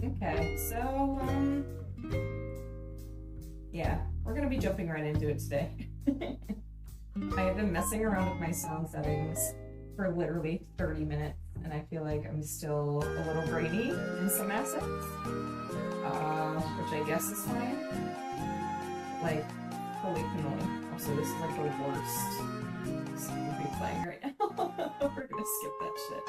Okay, so, yeah, we're gonna be jumping right into it today. I have been messing around with my sound settings for literally 30 minutes, and I feel like I'm still a little brainy in some assets, which I guess is fine. Like, holy cannoli. Also, this is like the worst song to be playing right now. We're gonna skip that shit.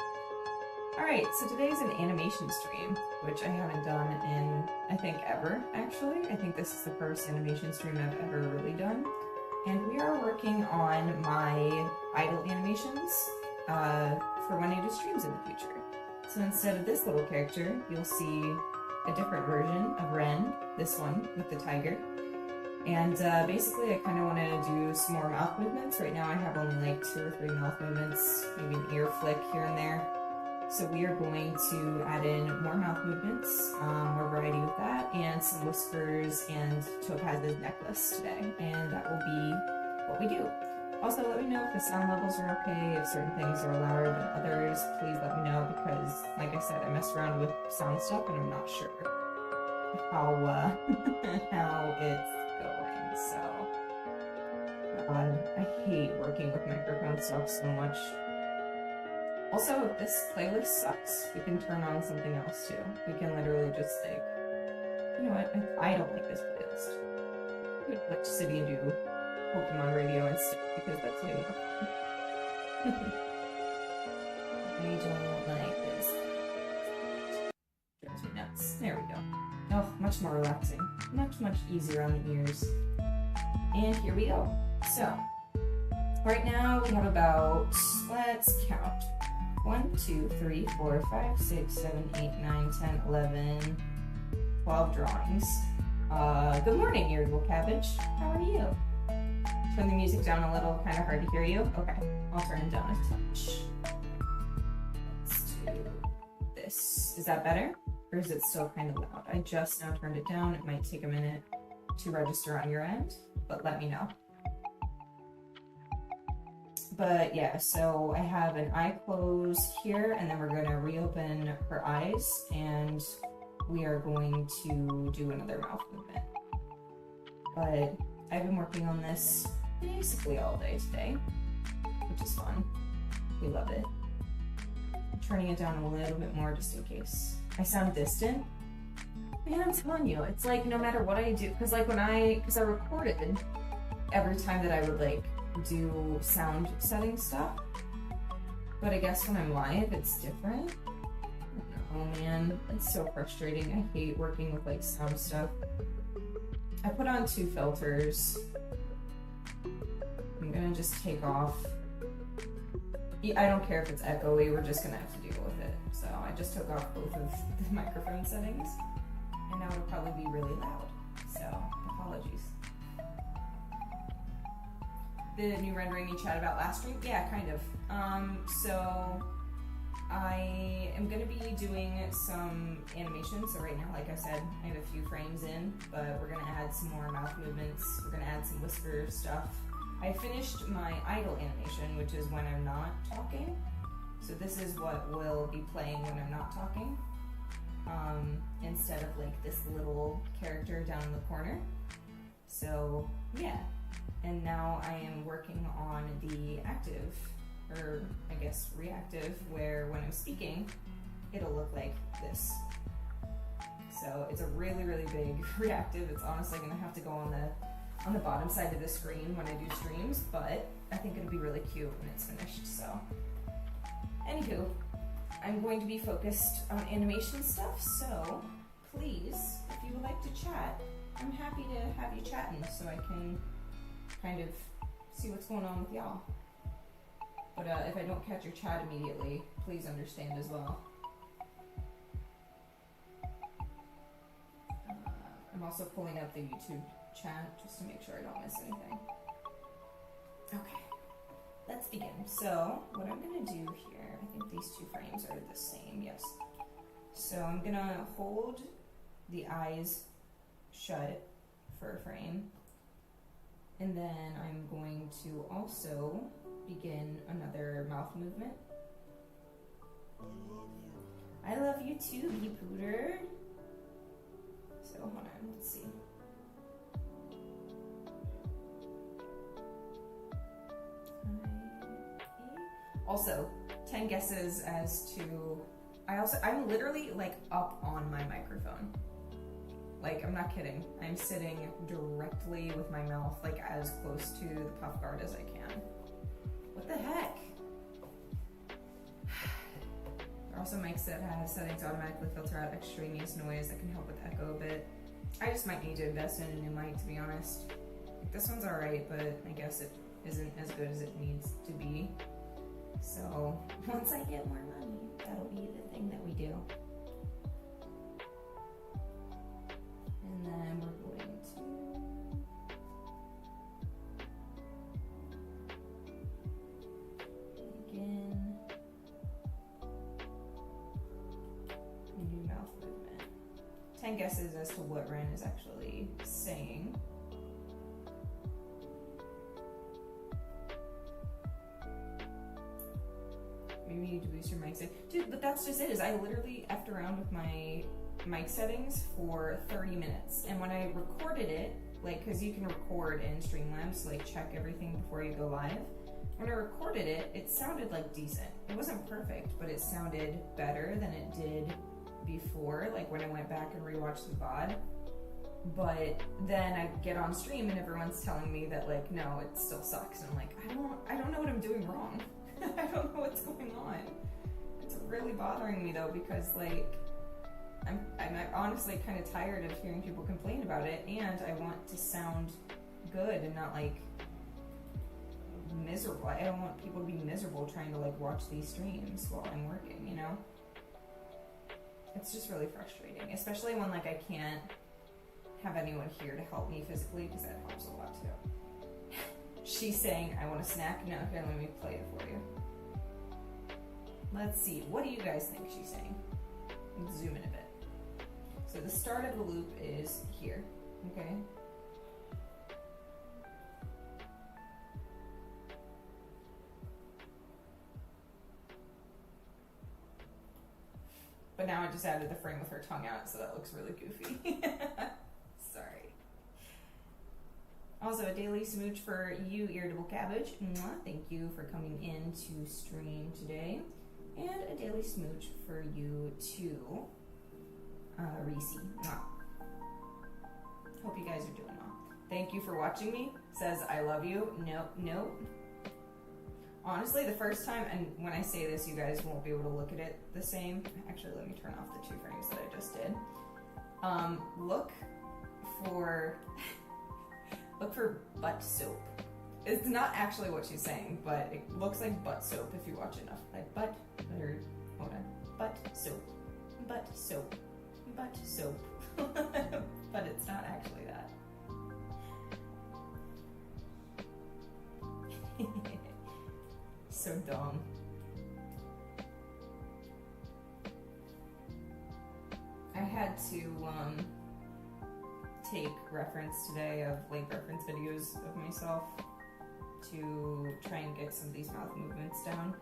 Alright, so today's an animation stream, which I haven't done in, I think, ever, actually. I think this is the first animation stream I've ever really done. And we are working on my idle animations for when I do streams in the future. So instead of this little character, you'll see a different version of Ren, this one with the tiger. And basically I kind of want to do some more mouth movements. Right now I have only like 2 or 3 mouth movements, maybe an ear flick here and there. So we are going to add in more mouth movements, more variety with that, and some whispers and Topaz's necklace today. And that will be what we do. Also, let me know if the sound levels are okay, if certain things are louder than others. Please let me know because, like I said, I messed around with sound stuff and I'm not sure how, how it's going. So, I hate working with microphone stuff so much. Also, if this playlist sucks, we can turn on something else too. We can literally just say, you know what, I don't like this playlist. We could like City and do Pokemon Radio instead, because that's way more fun. I don't like this. Drives me nuts. There we go. Oh, much more relaxing. Much, much easier on the ears. And here we go. So, right now we have about, let's count. 1, 2, 3, 4, 5, 6, 7, 8, 9, 10, 11, 12 drawings. Good morning, Irritable Cabbage. How are you? Turn the music down a little, kind of hard to hear you. Okay, I'll turn it down a touch. Let's do this. Is that better? Or is it still kind of loud? I just now turned it down. It might take a minute to register on your end, but let me know. But yeah, so I have an eye close here, and then we're going to reopen her eyes, and we are going to do another mouth movement. But I've been working on this basically all day today, which is fun. We love it. I'm turning it down a little bit more just in case I sound distant. Man, I'm telling you, it's like no matter what I do, because like because I recorded every time that I would like do sound setting stuff, but I guess when I'm live it's different. Oh man, it's so frustrating. I hate working with like sound stuff. I put on 2 filters. I'm gonna just take off. I don't care if it's echoey, we're just gonna have to deal with it. So I just took off both of the microphone settings, and now it'll probably be really loud. So apologies. The new rendering you chatted about last stream? Yeah, kind of. So I am going to be doing some animation. So right now, like I said, I have a few frames in, but we're going to add some more mouth movements. We're going to add some whisper stuff. I finished my idle animation, which is when I'm not talking. So this is what will be playing when I'm not talking, instead of like this little character down in the corner. So yeah. And now I am working on the active, or I guess reactive, where when I'm speaking, it'll look like this. So it's a really, really big reactive. It's honestly gonna have to go on the bottom side of the screen when I do streams, but I think it'll be really cute when it's finished, so. Anywho, I'm going to be focused on animation stuff, so please, if you would like to chat, I'm happy to have you chatting so I can kind of see what's going on with y'all. But if I don't catch your chat immediately, please understand as well. I'm also pulling up the YouTube chat just to make sure I don't miss anything. Okay, let's begin. So what I'm gonna do here, I think these 2 frames are the same, yes. So I'm gonna hold the eyes shut for a frame. And then I'm going to also begin another mouth movement. I love you too, Pooter. So hold on, let's see. Also, 10 guesses as to, I'm literally like up on my microphone. Like, I'm not kidding. I'm sitting directly with my mouth like as close to the puff guard as I can. What the heck? There are also mics that have settings to automatically filter out extraneous noise that can help with echo a bit. I just might need to invest in a new mic, to be honest. Like, this one's alright, but I guess it isn't as good as it needs to be. So, once I get more money, that'll be the thing that we do. And then we're going to begin a new mouth movement. 10 guesses as to what Ren is actually saying. Maybe you need to boost your mic setting. Dude, but that's just it, is I literally effed around with my mic settings for 30 minutes. And when I recorded it, like, cause you can record in Streamlabs, like check everything before you go live. When I recorded it, it sounded like decent. It wasn't perfect, but it sounded better than it did before, like when I went back and rewatched the VOD. But then I get on stream and everyone's telling me that like, no, it still sucks. And I'm like, I don't know what I'm doing wrong. I don't know what's going on. It's really bothering me though, because like I'm honestly kind of tired of hearing people complain about it, and I want to sound good and not like miserable. I don't want people to be miserable trying to like watch these streams while I'm working, you know? It's just really frustrating, especially when like I can't have anyone here to help me physically, because that helps a lot too. She's saying, I want a snack. No, here, let me play it for you. Let's see. What do you guys think she's saying? Let's zoom in a bit. So the start of the loop is here, okay? But now I just added the frame with her tongue out, so that looks really goofy. Sorry. Also, a daily smooch for you, Irritable Cabbage. Mwah. Thank you for coming in to stream today. And a daily smooch for you too, Reese. Mwah. Hope you guys are doing well. Thank you for watching me. Says I love you. Nope. Honestly, the first time, and when I say this, you guys won't be able to look at it the same. Actually, let me turn off the 2 frames that I just did. Look for butt soap. It's not actually what she's saying, but it looks like butt soap if you watch enough. Like butt soap. But it's not actually that. So dumb. I had to take reference today of like reference videos of myself to try and get some of these mouth movements down.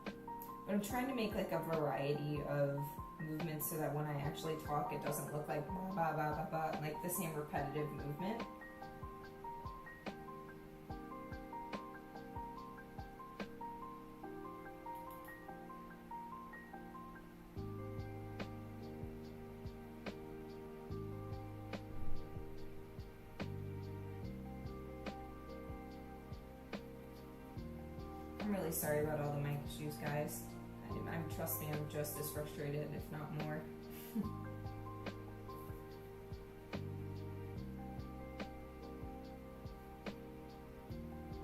But I'm trying to make like a variety of movements so that when I actually talk, it doesn't look like ba ba ba ba, like the same repetitive movement. I'm really sorry about all the mic issues, guys. Trust me, I'm just as frustrated, if not more.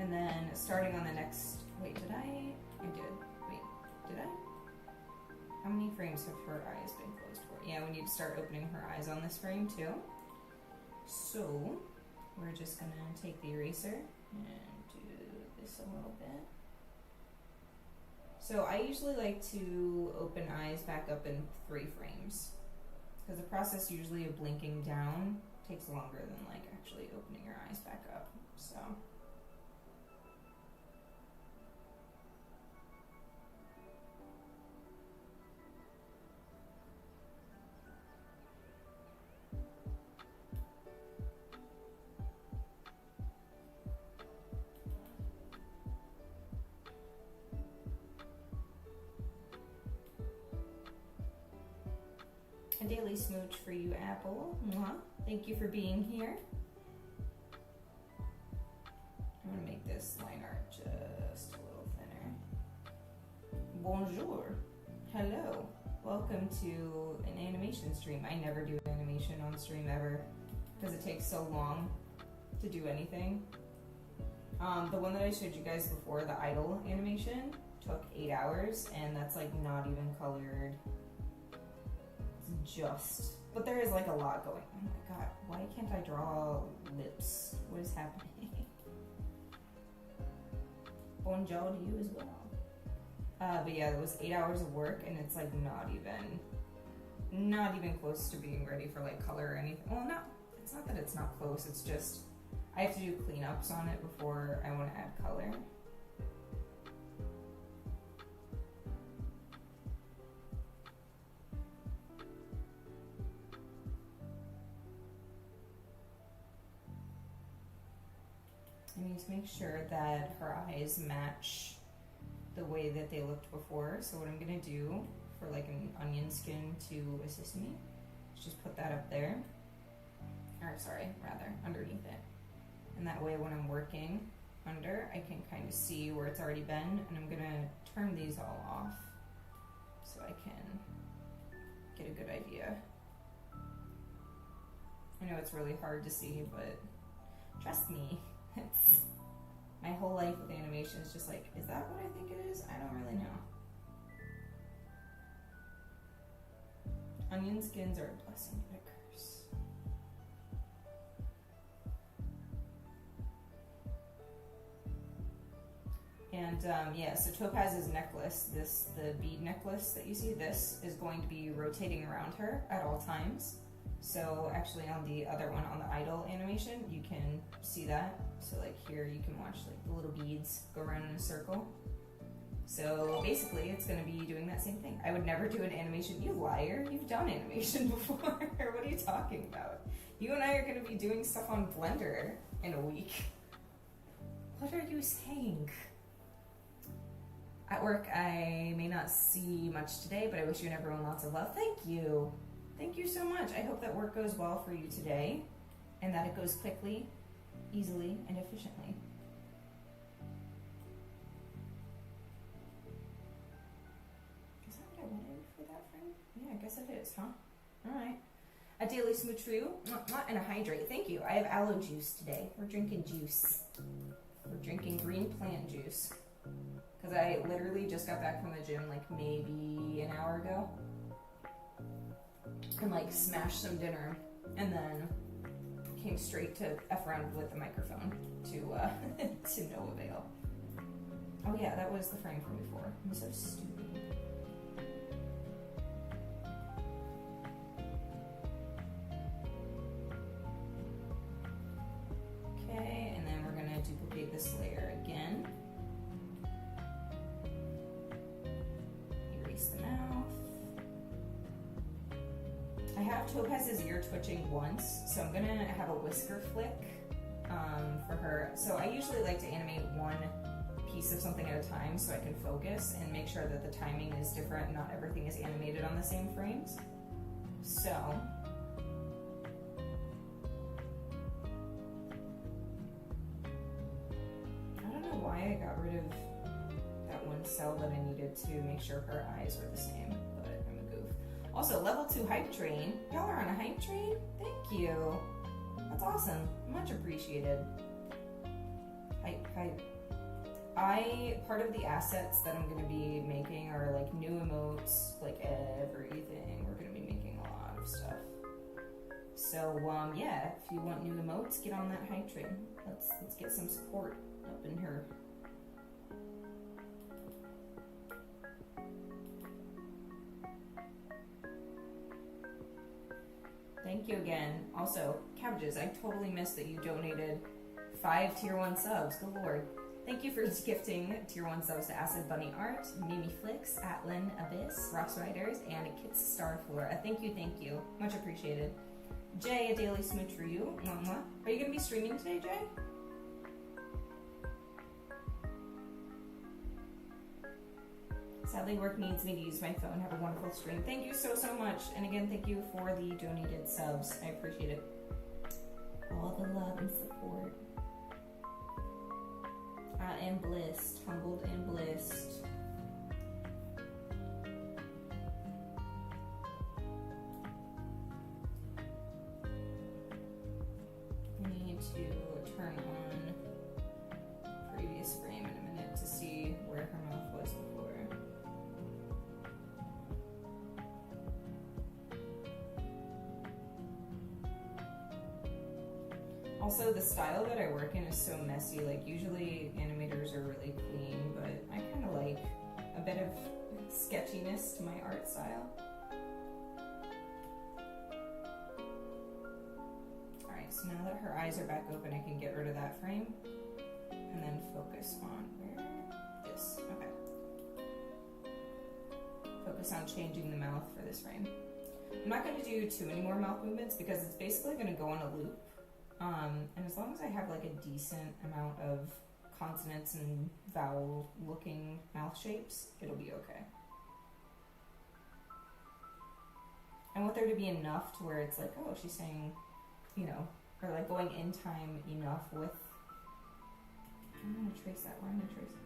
And then starting on the next, did I? How many frames have her eyes been closed for? Yeah, we need to start opening her eyes on this frame too. So, we're just gonna take the eraser and do this a little bit. So I usually like to open eyes back up in 3 frames, because the process usually of blinking down takes longer than like actually opening your eyes back up. So. A daily smooch for you, Apple. Mwah. Thank you for being here. I'm gonna make this line art just a little thinner. Bonjour. Hello. Welcome to an animation stream. I never do animation on stream ever because it takes so long to do anything. The one that I showed you guys before, the idol animation, took 8 hours, and that's like not even colored. It's just, but there is like a lot going. Oh my god, why can't I draw lips? What is happening? Bonjour to you as well. But yeah, it was 8 hours of work, and it's like not even close to being ready for like color or anything. Well, no, it's not that it's not close. It's just I have to do cleanups on it before I want to add color. I need to make sure that her eyes match the way that they looked before. So what I'm gonna do for like an onion skin to assist me is just put that up there, or sorry, rather underneath it. And that way when I'm working under, I can kind of see where it's already been, and I'm gonna turn these all off so I can get a good idea. I know it's really hard to see, but trust me, it's my whole life with animation is just like, is that what I think it is? I don't really know. Onion skins are a blessing and a curse. And yeah, so Topaz's necklace, the bead necklace that you see, this is going to be rotating around her at all times. So actually on the other one, on the idol animation, you can see that. So like here you can watch like the little beads go around in a circle. So basically it's going to be doing that same thing. I would never do an animation. You liar, you've done animation before. What are you talking about? You and I are going to be doing stuff on Blender in a week. What are you saying? At work, I may not see much today, but I wish you and everyone lots of love. Thank you. Thank you so much. I hope that work goes well for you today, and that it goes quickly, easily, and efficiently. Is that what I wanted for that frame? Yeah, I guess it is, huh? Alright. A daily smooch for you, and a hydrate. Thank you. I have aloe juice today. We're drinking juice. We're drinking green plant juice. Because I literally just got back from the gym like maybe an hour ago. And like smashed some dinner, and then came straight to F around with the microphone to to no avail. Oh yeah, that was the frame from before. I'm so stupid. Okay, and then we're gonna duplicate this layer again. Erase the mouth. I have Topaz's ear twitching once, so I'm gonna have a whisker flick for her. So I usually like to animate one piece of something at a time so I can focus and make sure that the timing is different, not everything is animated on the same frames. So I don't know why I got rid of that one cell that I needed to make sure her eyes were the same, but I'm a goof. Also, level 2 hype train. Y'all are on a hype train? Thank you. That's awesome. Much appreciated. Hype. Part of the assets that I'm going to be making are like new emotes, like everything. We're going to be making a lot of stuff. So, yeah, if you want new emotes, get on that hype train. Let's get some support up in here. Thank you again. Also, Cabbages, I totally missed that you donated 5 tier 1 subs. Good lord. Thank you for gifting tier 1 subs to Acid Bunny Art, Mimi Flicks, Atlin Abyss, Ross Riders, and Kits Starflora. Thank you. Much appreciated. Jay, a daily smooch for you. Are you going to be streaming today, Jay? Sadly, work needs me to use my phone. Have a wonderful stream. Thank you so much. And again, thank you for the donated subs. I appreciate it. All the love and support. I am blessed, humbled and blessed. I need to turn on previous frame in a minute to see where her mouth was before. Also, the style that I work in is so messy. Like, usually animators are really clean, but I kind of like a bit of sketchiness to my art style. Alright, so now that her eyes are back open, I can get rid of that frame and then focus on this. Okay. Focus on changing the mouth for this frame. I'm not going to do too many more mouth movements because it's basically going to go on a loop. And as long as I have like a decent amount of consonants and vowel looking mouth shapes, it'll be okay. I want there to be enough to where it's like, oh, she's saying, you know, or like going in time enough with, I'm going to trace that, where I'm going to trace it,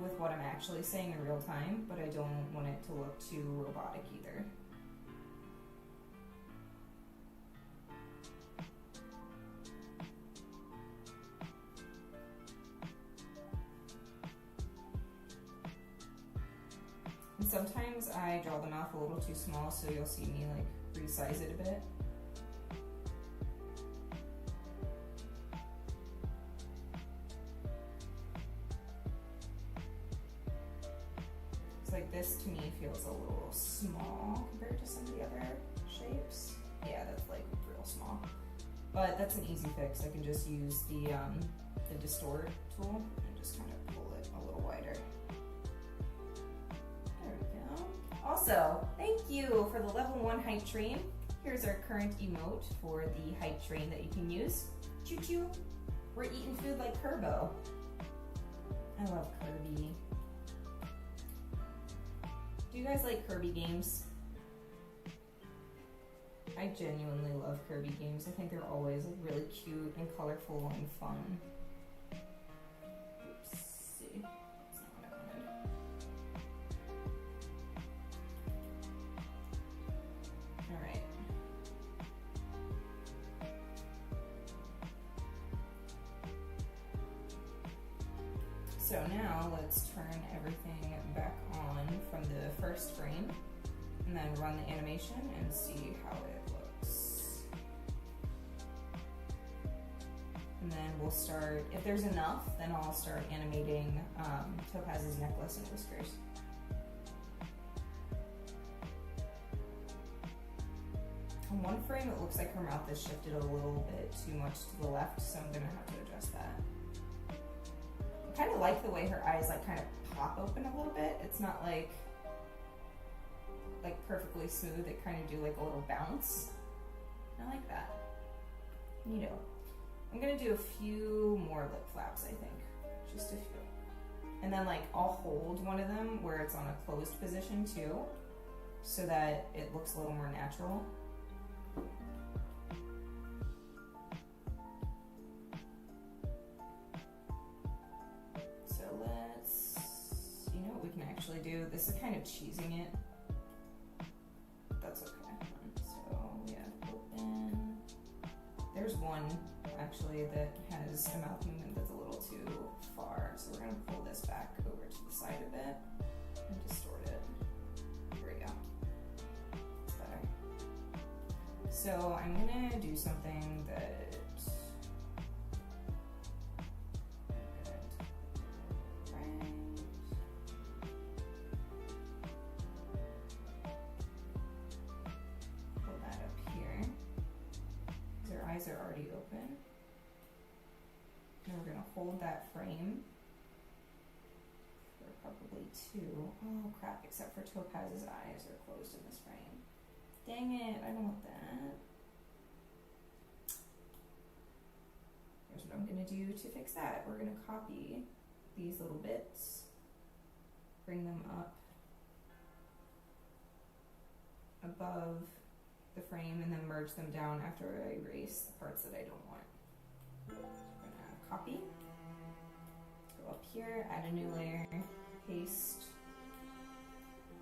with what I'm actually saying in real time, but I don't want it to look too robotic either. And sometimes I draw the mouth a little too small, so you'll see me like resize it a bit. It's like this to me feels a little small compared to some of the other shapes. Yeah, that's like real small. But that's an easy fix. I can just use the distort tool and just kind of pull it a little wider. Also, thank you for the level 1 hype train. Here's our current emote for the hype train that you can use. Choo choo. We're eating food like Kerbo. I love Kirby. Do you guys like Kirby games? I genuinely love Kirby games. I think they're always like really cute and colorful and fun. Oopsie. So now let's turn everything back on from the first frame and then run the animation and see how it looks. And then we'll start, if there's enough, then I'll start animating Topaz's necklace and whiskers. On one frame it looks like her mouth is shifted a little bit too much to the left, so I'm gonna have to adjust that. I kind of like the way her eyes like kind of pop open a little bit. It's not like perfectly smooth. They kind of do like a little bounce. I like that. Neato. I'm gonna do a few more lip flaps, I think. Just a few. And then like I'll hold one of them where it's on a closed position too, so that it looks a little more natural. Do this is kind of cheesing it. That's okay. So we have open. There's one actually that has a mouth movement that's a little too far, so we're gonna pull this back over to the side a bit and distort it. Here we go. It's better. So I'm gonna do something that are already open. And we're going to hold that frame for probably 2. Oh crap, except for Topaz's eyes are closed in this frame. Dang it, I don't want that. Here's what I'm going to do to fix that. We're going to copy these little bits bring them up above the frame and then merge them down after I erase the parts that I don't want. So we're gonna copy, go up here, add a new layer, paste,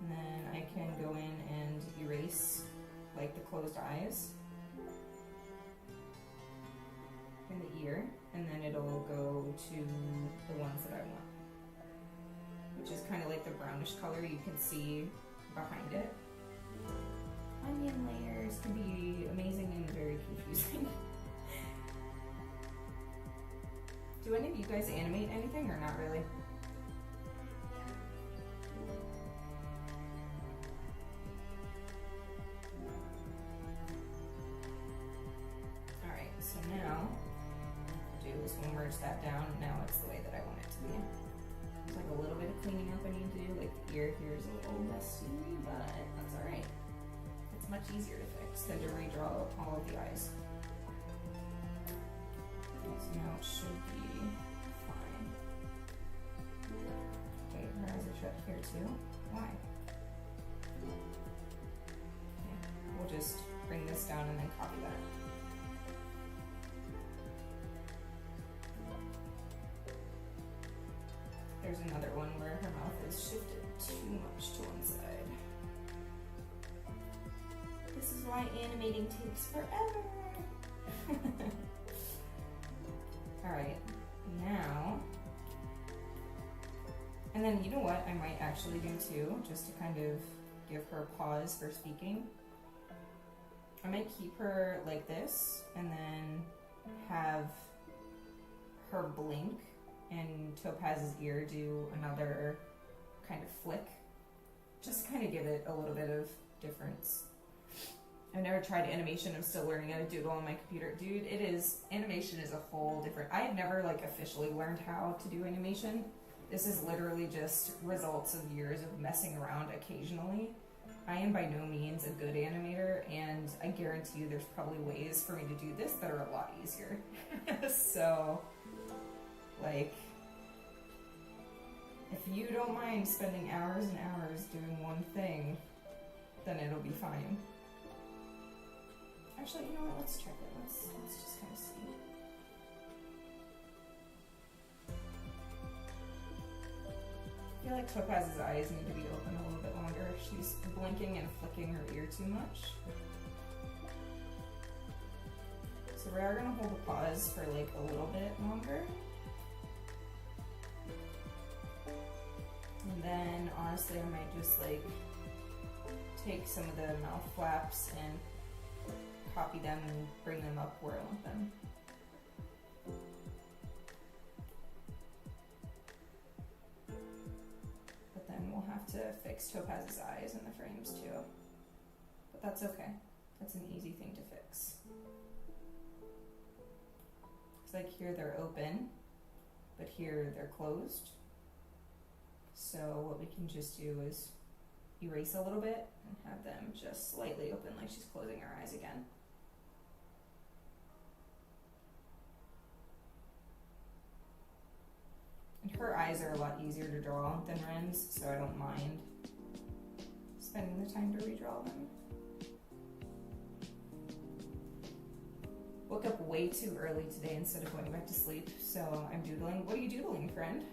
and then I can go in and erase like the closed eyes and the ear, and then it'll go to the ones that I want, which is kind of like the brownish color you can see behind it. Onion layers can be amazing and very confusing. Do any of you guys animate anything or not really? Alright, so now what we'll do is we'll merge that down, and now it's the way that I want it to be. There's like a little bit of cleaning up I need to do, like the ear here is a little messy, but that's alright. It's much easier to fix than to redraw all of the eyes. So now it should be fine. Okay, her eyes are shut here too. Why? Okay, we'll just bring this down and then copy that. There's another one where her mouth is shifted too much to one side. This is why animating takes forever. Alright, now, and then you know what I might actually do too, just to kind of give her pause for speaking. I might keep her like this and then have her blink and Topaz's ear do another kind of flick, just to kind of give it a little bit of difference. I've never tried animation. I'm still learning how to doodle on my computer. Dude, animation is a whole different, I have never like officially learned how to do animation. This is literally just results of years of messing around occasionally. I am by no means a good animator, and I guarantee you there's probably ways for me to do this that are a lot easier. So, like, if you don't mind spending hours and hours doing one thing, then it'll be fine. Actually, you know what? Let's check it. Let's just kind of see. I feel like Topaz's eyes need to be open a little bit longer. She's blinking and flicking her ear too much. So we are gonna hold a pause for like a little bit longer. And then honestly, I might just like take some of the mouth flaps and copy them and bring them up where I want them. But then we'll have to fix Topaz's eyes in the frames too. But that's okay. That's an easy thing to fix. It's like here they're open, but here they're closed. So what we can just do is erase a little bit and have them just slightly open, like she's closing her eyes again. And her eyes are a lot easier to draw than Ren's, so I don't mind spending the time to redraw them. Woke up way too early today instead of going back to sleep, so I'm doodling. What are you doodling, friend?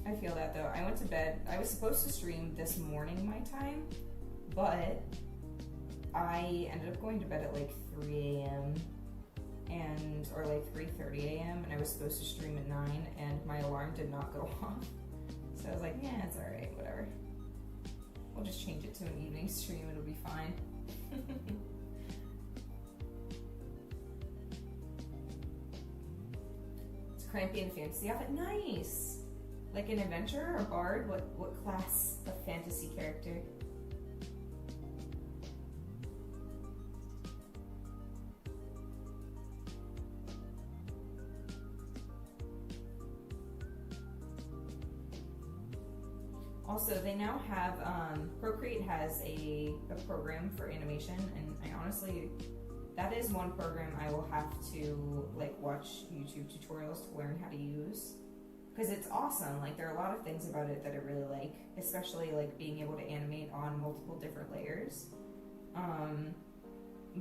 I feel that though. I went to bed. I was supposed to stream this morning my time, but I ended up going to bed at like 3 a.m. or like 3:30 a.m. and I was supposed to stream at 9 and my alarm did not go off. So I was like, yeah, it's alright, whatever. We'll just change it to an evening stream, it'll be fine. It's crampy and fantasy outfit. Nice! Like an adventurer or bard? What class of fantasy character? Also, they now have, Procreate has a program for animation, and I honestly that is one program I will have to like watch YouTube tutorials to learn how to use, because it's awesome. Like there are a lot of things about it that I really like, especially like being able to animate on multiple different layers.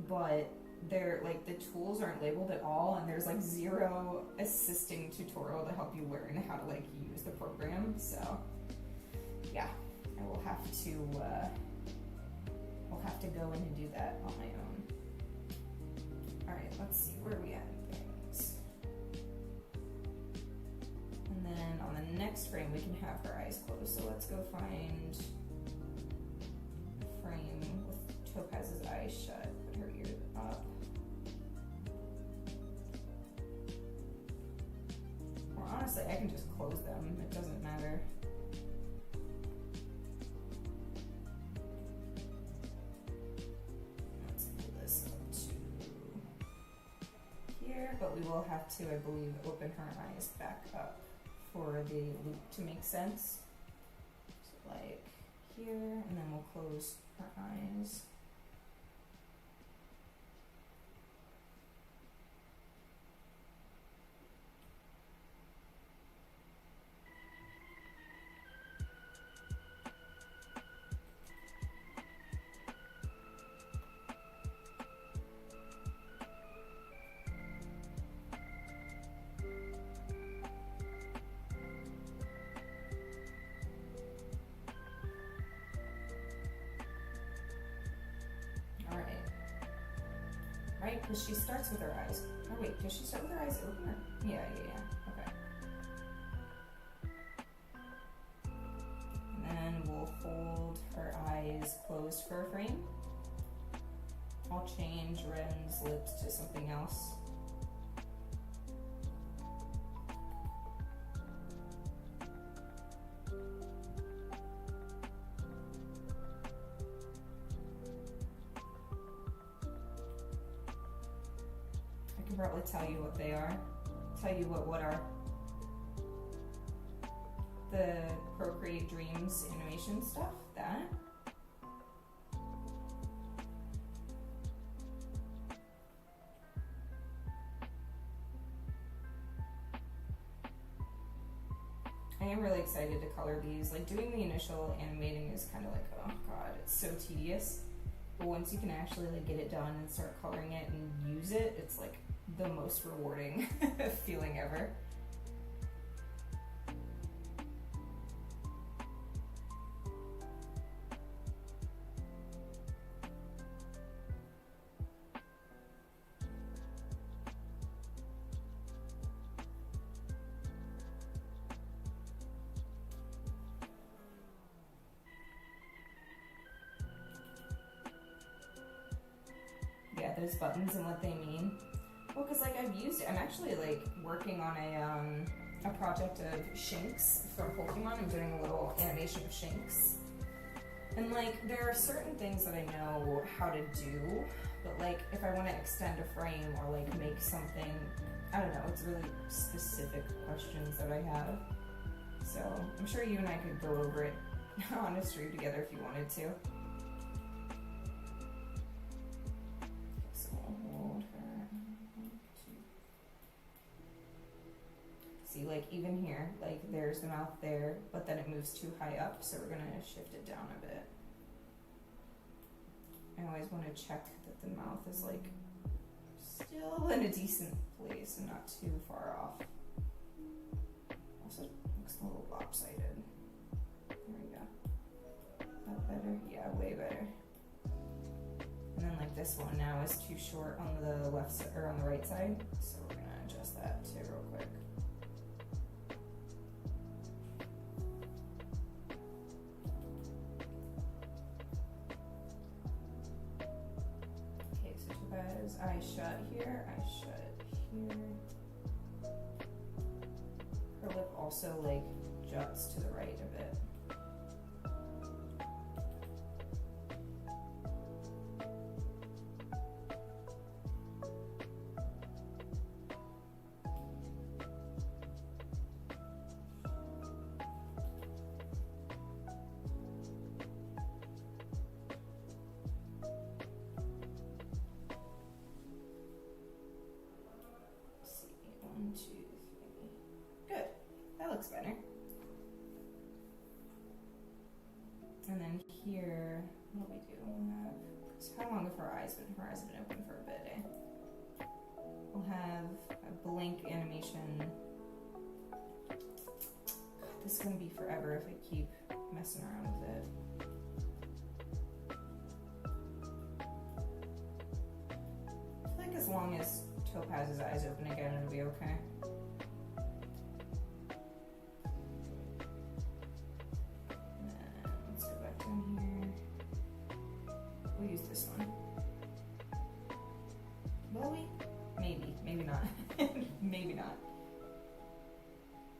But they're like the tools aren't labeled at all, and there's like zero assisting tutorial to help you learn how to like use the program. So yeah, I will have to go in and do that on my own. All right, let's see, where are we at in things? And then on the next frame we can have her eyes closed. So let's go find a frame with Topaz's eyes shut, put her ears up. Or honestly, I can just close them, it doesn't matter. Let's pull this up to here, but we will have to, I believe, open her eyes back up for the loop to make sense. So like here, and then we'll close her eyes. Right? Because she starts with her eyes. Oh wait, does she start with her eyes open? Or? Yeah. Okay. And then we'll hold her eyes closed for a frame. I'll change Ren's lips to something else. Probably tell you what they are. Tell you what are the Procreate Dreams animation stuff. That. I am really excited to color these. Like doing the initial animating is kind of like, oh god, it's so tedious. But once you can actually like get it done and start coloring it and use it, it's like the most rewarding feeling ever. Yeah, those buttons and what they mean. Well, because like I've used it. I'm actually like working on a project of Shinx from Pokemon. I'm doing a little animation of Shinx. And like there are certain things that I know how to do, but like if I want to extend a frame or like make something, I don't know, it's really specific questions that I have. So I'm sure you and I could go over it on a stream together if you wanted to. See, like even here, like there's the mouth there, but then it moves too high up, so we're gonna shift it down a bit. I always want to check that the mouth is like still in a decent place and not too far off. Also looks a little lopsided. There we go. That better? Yeah, way better. And then like this one now is too short on the left side or on the right side, so we're gonna adjust that too real quick. Eyes shut here, eyes shut here. Her lip also like juts to the right a bit. And then here, what do we do? We'll have, how long have her eyes been? Her eyes have been open for a bit, eh? We'll have a blink animation. God, this is gonna be forever if I keep messing around with it. I feel like as long as Topaz's eyes open again, it'll be okay. And then let's go back down here. We'll use this one. Will we? Maybe, maybe not. Maybe not.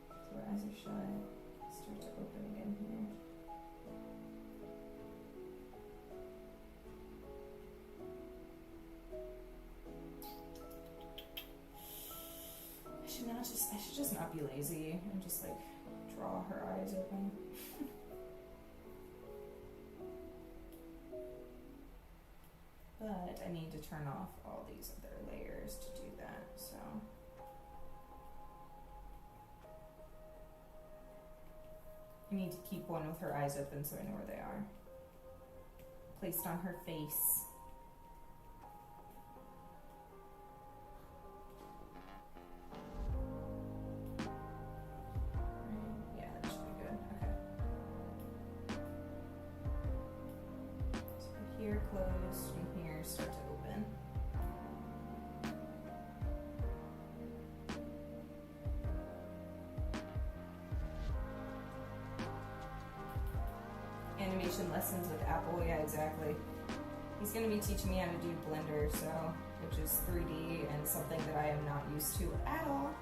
So our eyes are shut. Start to open again here. I should just not be lazy and just like draw her eyes open. But I need to turn off all these other layers to do that, so. I need to keep one with her eyes open so I know where they are. Placed on her face. Yeah, that should be good. Okay. So here closed, and here start to open. Animation lessons with Apple, yeah, exactly. He's going to be teaching me how to do Blender, so, which is 3D and something that I am not used to at all.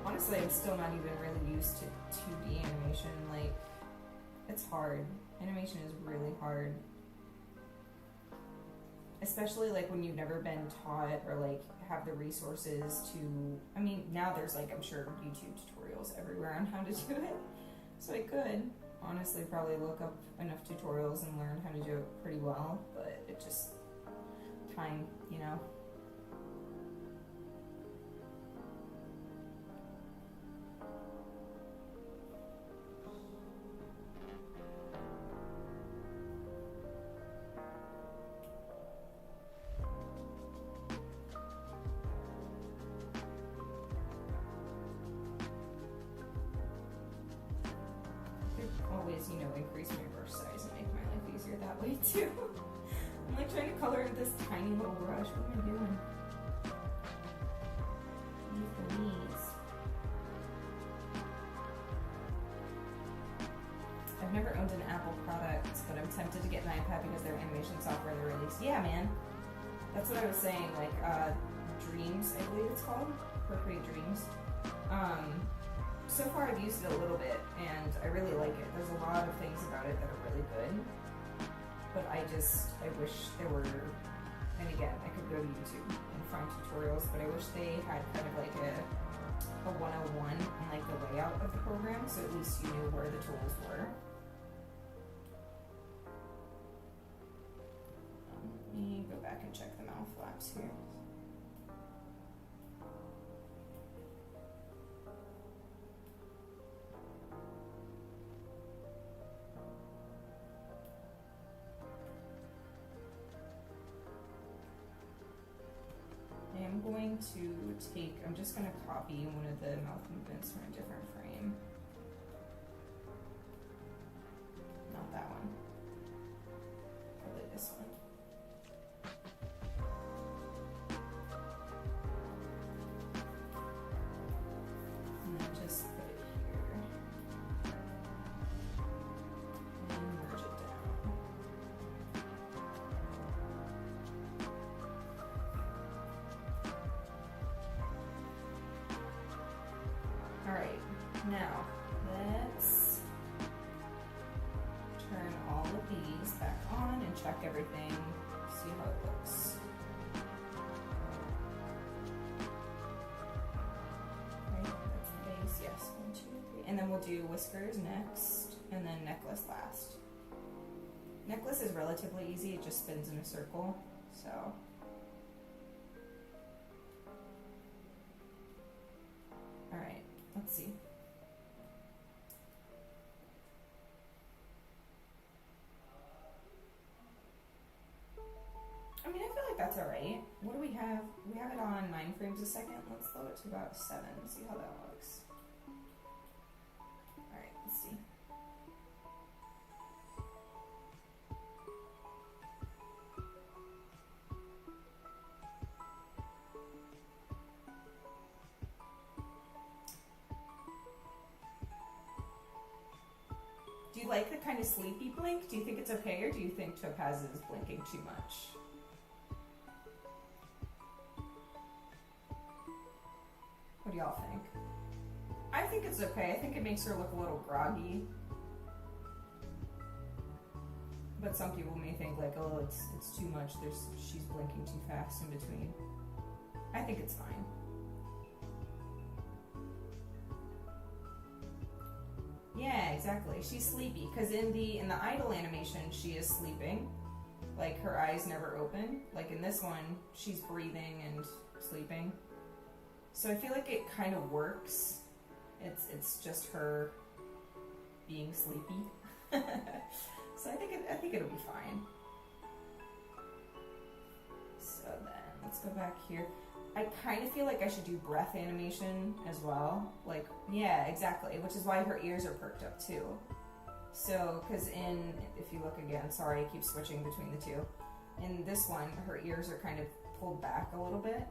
Honestly, I'm still not even really used to 2D animation. Like, it's hard. Animation is really hard. Especially like when you've never been taught or like have the resources to, I mean, now there's like, I'm sure YouTube tutorials everywhere on how to do it. So I could honestly probably look up enough tutorials and learn how to do it pretty well, but it just, time, you know. Always, you know, increase my brush size and make my life easier that way too. I'm like trying to color with this tiny little brush. What am I doing? Use the knees. I've never owned an Apple product, but I'm tempted to get an iPad because their animation software they released. Yeah, man. That's what I was saying. Like, Dreams, I believe it's called. Procreate Dreams. So far I've used it a little bit and I really like it. There's a lot of things about it that are really good, but I wish there were, and again, I could go to YouTube and find tutorials, but I wish they had kind of like a 101 on like the layout of the program, so at least you knew where the tools were. Let me go back and check the mouth flaps here. I'm going to take, I'm just going to copy one of the mouth movements from a different frame. Not that one. Probably this one. And then just put it here. And merge it down. Alright, now let's turn all of these back on and check everything, see how it looks. Right, that's the base, yes, 1, 2, 3. And then we'll do whiskers next, and then necklace last. Necklace is relatively easy, it just spins in a circle, so. Alright. Let's see. that's alright. What do we have? We have it on 9 frames a second. Let's load it to about 7. See how that looks. Alright, let's see. Do you like the kind of sleepy blink? Do you think it's okay, or do you think Topaz is blinking too much? What do y'all think? I think it's okay. I think it makes her look a little groggy. But some people may think like, oh, it's too much. She's blinking too fast in between. I think it's fine. Yeah, exactly. She's sleepy because in the idle animation she is sleeping, like her eyes never open. Like in this one, she's breathing and sleeping. So I feel like it kind of works. It's just her being sleepy. So I think it'll be fine. So then let's go back here. I kind of feel like I should do breath animation as well. Like, yeah, exactly. Which is why her ears are perked up too. So, because if you look again, sorry, I keep switching between the two. In this one, her ears are kind of pulled back a little bit.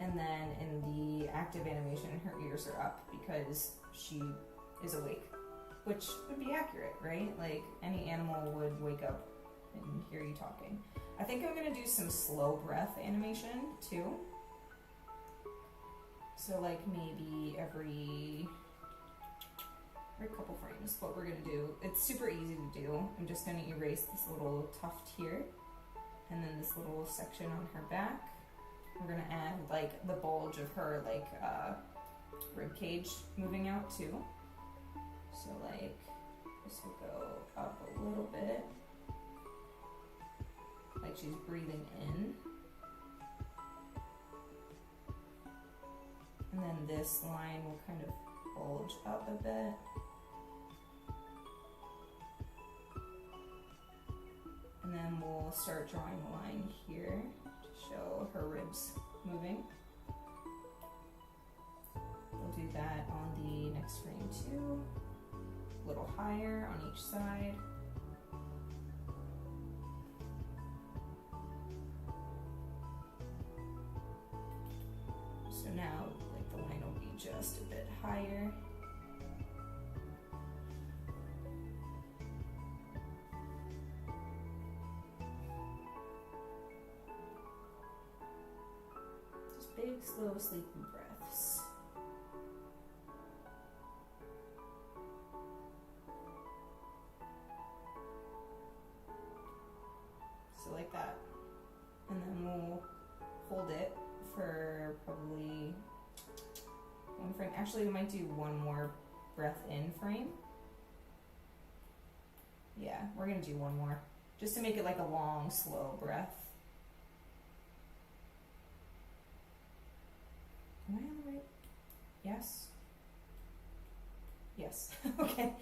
And then in the active animation, her ears are up because she is awake. Which would be accurate, right? Like, any animal would wake up and hear you talking. I think I'm going to do some slow breath animation too. So like maybe every couple frames, what we're gonna do. It's super easy to do. I'm just gonna erase this little tuft here, and then this little section on her back. We're gonna add like the bulge of her like rib cage moving out too. So like this will go up a little bit, like she's breathing in. And then this line will kind of bulge up a bit. And then we'll start drawing a line here to show her ribs moving. We'll do that on the next frame too. A little higher on each side. So now the line will be just a bit higher. Just big, slow, sleepy breaths. So like that. And then we'll hold it for probably 1 frame. Actually, we might do 1 more breath in frame. Yeah, we're gonna do 1 more. Just to make it like a long, slow breath. Am I on the right? Yes? Yes. Okay.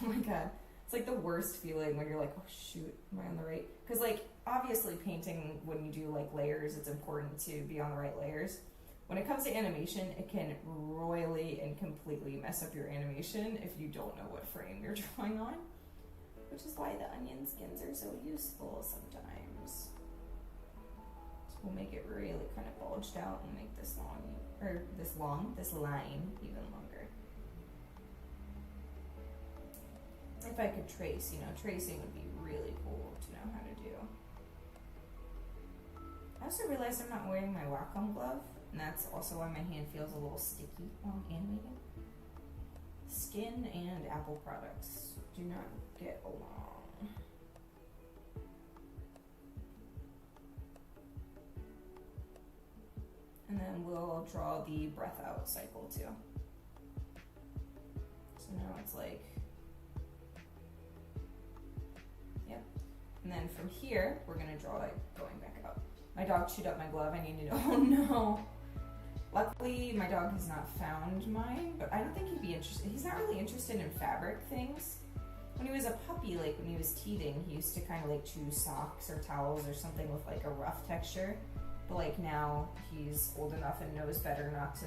Oh my god. It's like the worst feeling when you're like, oh shoot, am I on the right? Because like, obviously painting, when you do like layers, it's important to be on the right layers. When it comes to animation, it can royally and completely mess up your animation if you don't know what frame you're drawing on. Which is why the onion skins are so useful sometimes. So we'll make it really kind of bulged out and make this line even longer. If I could trace, tracing would be really cool to know how to do. I also realized I'm not wearing my Wacom glove, and that's also why my hand feels a little sticky while I'm animating. Skin and Apple products do not get along. And then we'll draw the breath out cycle too. So now it's like, yep. And then from here, we're gonna draw it going back up. My dog chewed up my glove. I need to know. Oh no. Luckily, my dog has not found mine, but I don't think he'd be interested. He's not really interested in fabric things. when he was a puppy, like when he was teething, he used to kind of like choose socks or towels or something with like a rough texture. But like now he's old enough and knows better not to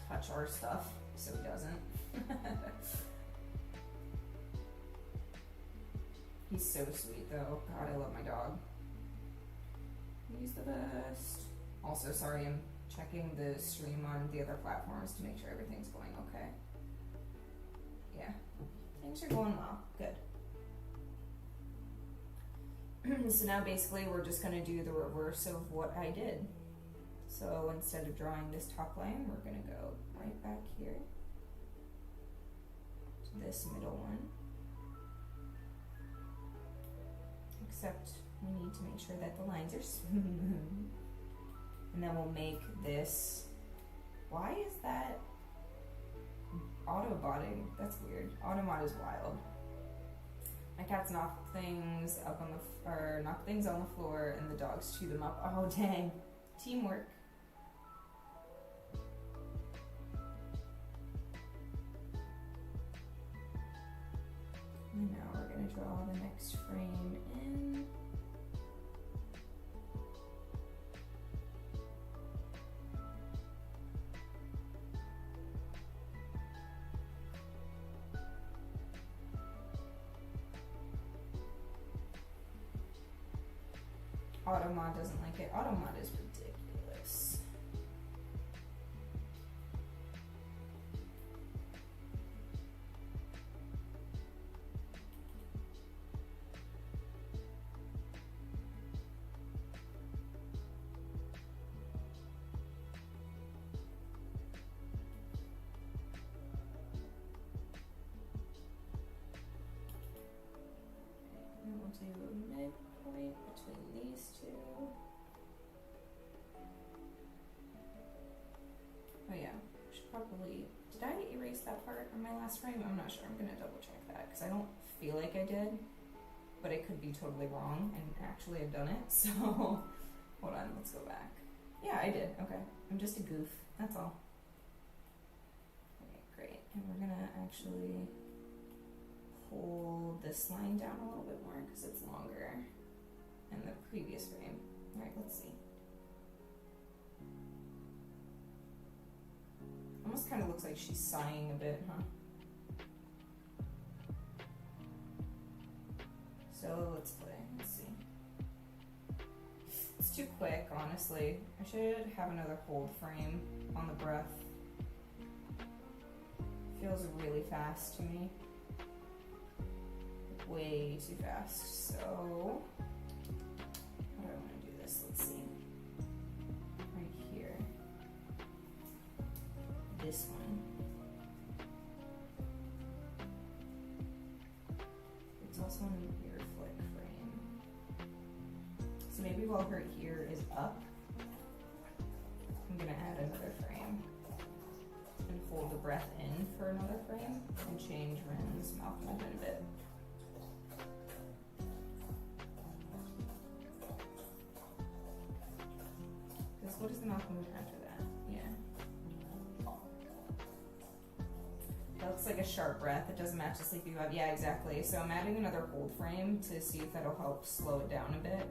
touch our stuff, so he doesn't. He's so sweet though. God, I love my dog. He's the best. Also, sorry, I'm checking the stream on the other platforms to make sure everything's going okay. Yeah, things are going well. Good. So now basically we're just going to do the reverse of what I did. So instead of drawing this top line, we're going to go right back here to this middle one. Except we need to make sure that the lines are smooth. And then we'll make this. Why is that autobotting? That's weird. Automod is wild. My cats knock things up on the knock things on the floor, and the dogs chew them up. Oh dang! Teamwork. And now we're gonna draw the next frame in. Automod doesn't like it. Automod is ridiculous. And we'll do a midpoint between these two. Oh yeah, should probably, did I erase that part on my last frame? I'm not sure, I'm gonna double check that because I don't feel like I did, but I could be totally wrong and actually have done it, so hold on, let's go back. Yeah, I did, okay. I'm just a goof, that's all. Okay, great, and we're gonna actually pull this line down a little bit more because it's longer in the previous frame. Alright, let's see. Almost kind of looks like she's sighing a bit, huh? So let's play, let's see. It's too quick, honestly. I should have another hold frame on the breath. Feels really fast to me. Way too fast, so how do I want to do this? Let's see. Right here. This one. It's also an ear flick frame. So maybe while her ear is up, I'm gonna add another frame and hold the breath in for another frame and change Ren's mouth movement a bit. What is the mouth movement after that? Yeah. That looks like a sharp breath. It doesn't match the sleepy vibe. Yeah, exactly. So I'm adding another hold frame to see if that'll help slow it down a bit.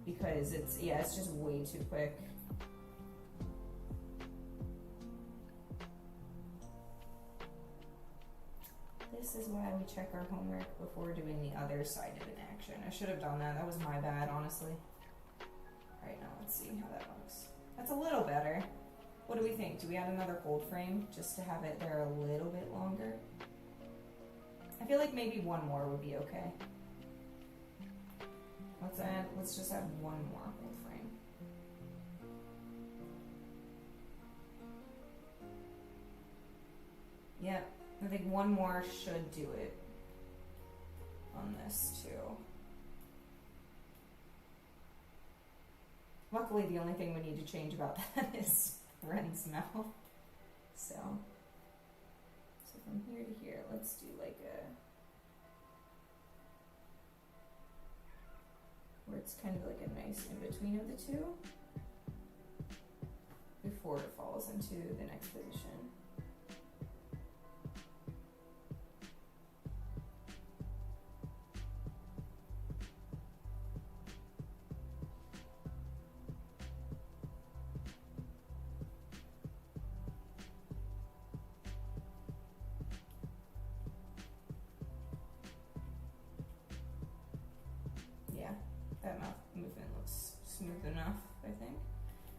Because it's just way too quick. This is why we check our homework before doing the other side of an action. I should have done that. That was my bad, honestly. Alright, now let's see how that looks. That's a little better. What do we think? Do we add another hold frame just to have it there a little bit longer? I feel like maybe one more would be okay. Let's just add one more hold frame. Yep, I think one more should do it on this too. Luckily, the only thing we need to change about that is Ren's mouth. So from here to here, let's do like where it's kind of like a nice in-between of the two before it falls into the next position.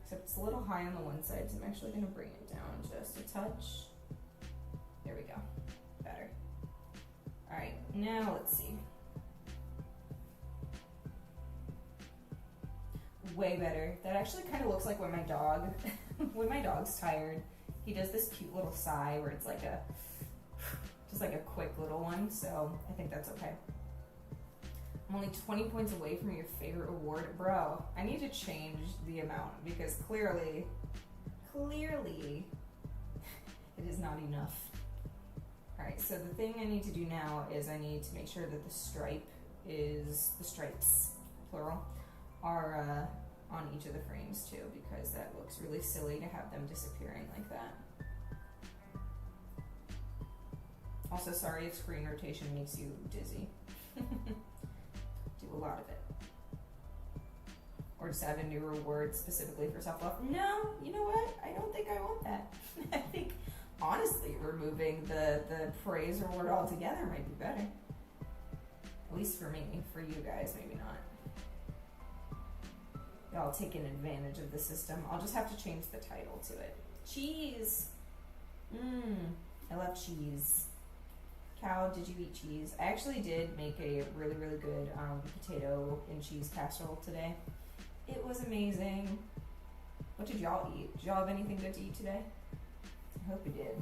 Except it's a little high on the one side, so I'm actually going to bring it down just a touch. There we go. Better. Alright, now let's see. Way better. That actually kind of looks like when my dog, when my dog's tired, he does this cute little sigh where it's like a, just like a quick little one, so I think that's okay. I'm only 20 points away from your favorite award. Bro, I need to change the amount because clearly, it is not enough. Alright, so the thing I need to do now is I need to make sure that the stripes, plural, are on each of the frames too, because that looks really silly to have them disappearing like that. Also, sorry if screen rotation makes you dizzy. Do a lot of it. Or just add a new reward specifically for self-love. No, you know what? I don't think I want that. I think, honestly, removing the praise reward altogether might be better. At least for me. For you guys, maybe not. Y'all taking advantage of the system. I'll just have to change the title to it. Cheese! I love cheese. Cow, did you eat cheese? I actually did make a really, really good potato and cheese casserole today. It was amazing. What did y'all eat? Did y'all have anything good to eat today? I hope you did.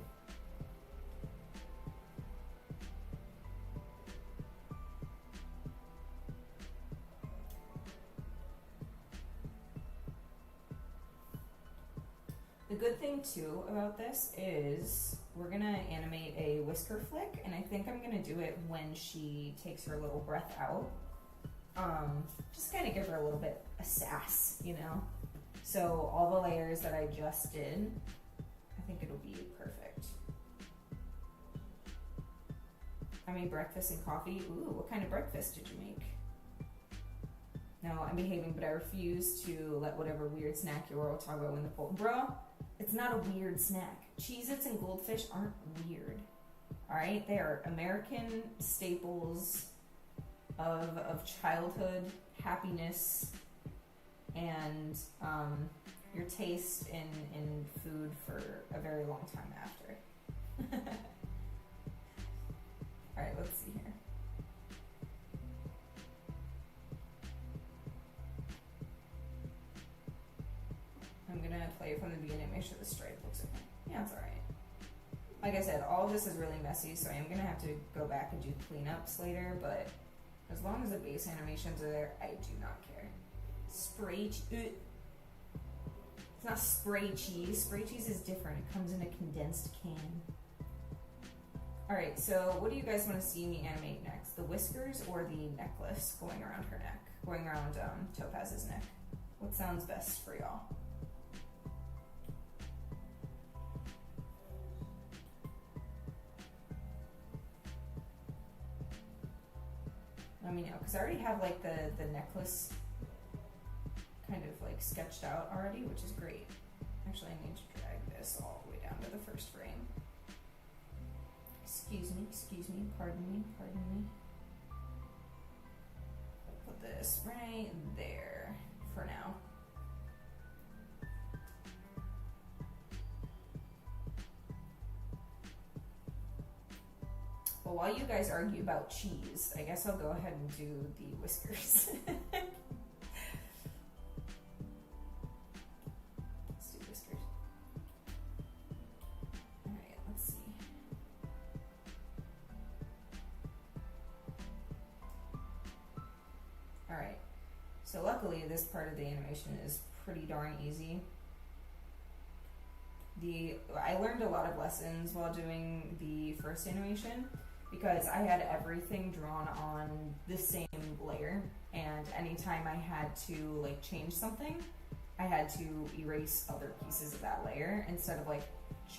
The good thing too about this is we're gonna animate a whisker flick, and I think I'm gonna do it when she takes her little breath out. Just kind of give her a little bit of sass, you know? So all the layers that I just did, I think it'll be perfect. I made breakfast and coffee. Ooh, what kind of breakfast did you make? No, I'm behaving, but I refuse to let whatever weird snack you were talk about when the poll. Bro, it's not a weird snack. Cheez-Its and Goldfish aren't weird. Alright? They are American staples of childhood happiness and your taste in food for a very long time after. Alright, let's see here. I'm gonna play it from the beginning, make sure the stripe looks okay. Yeah, it's alright. Like I said, all this is really messy, so I am gonna have to go back and do cleanups later, but as long as the base animations are there, I do not care. It's not spray cheese. Spray cheese is different. It comes in a condensed can. Alright, so what do you guys want to see me animate next? The whiskers or the necklace going around her neck? Going around Topaz's neck? What sounds best for y'all? Let me know, because I already have like the necklace kind of like sketched out already, which is great. Actually, I need to drag this all the way down to the first frame. Excuse me, pardon me. I'll put this right there for now. Well, while you guys argue about cheese, I guess I'll go ahead and do the whiskers. Let's do whiskers. Alright, let's see. Alright, so luckily this part of the animation is pretty darn easy. I learned a lot of lessons while doing the first animation, because I had everything drawn on the same layer, and anytime I had to like change something, I had to erase other pieces of that layer instead of like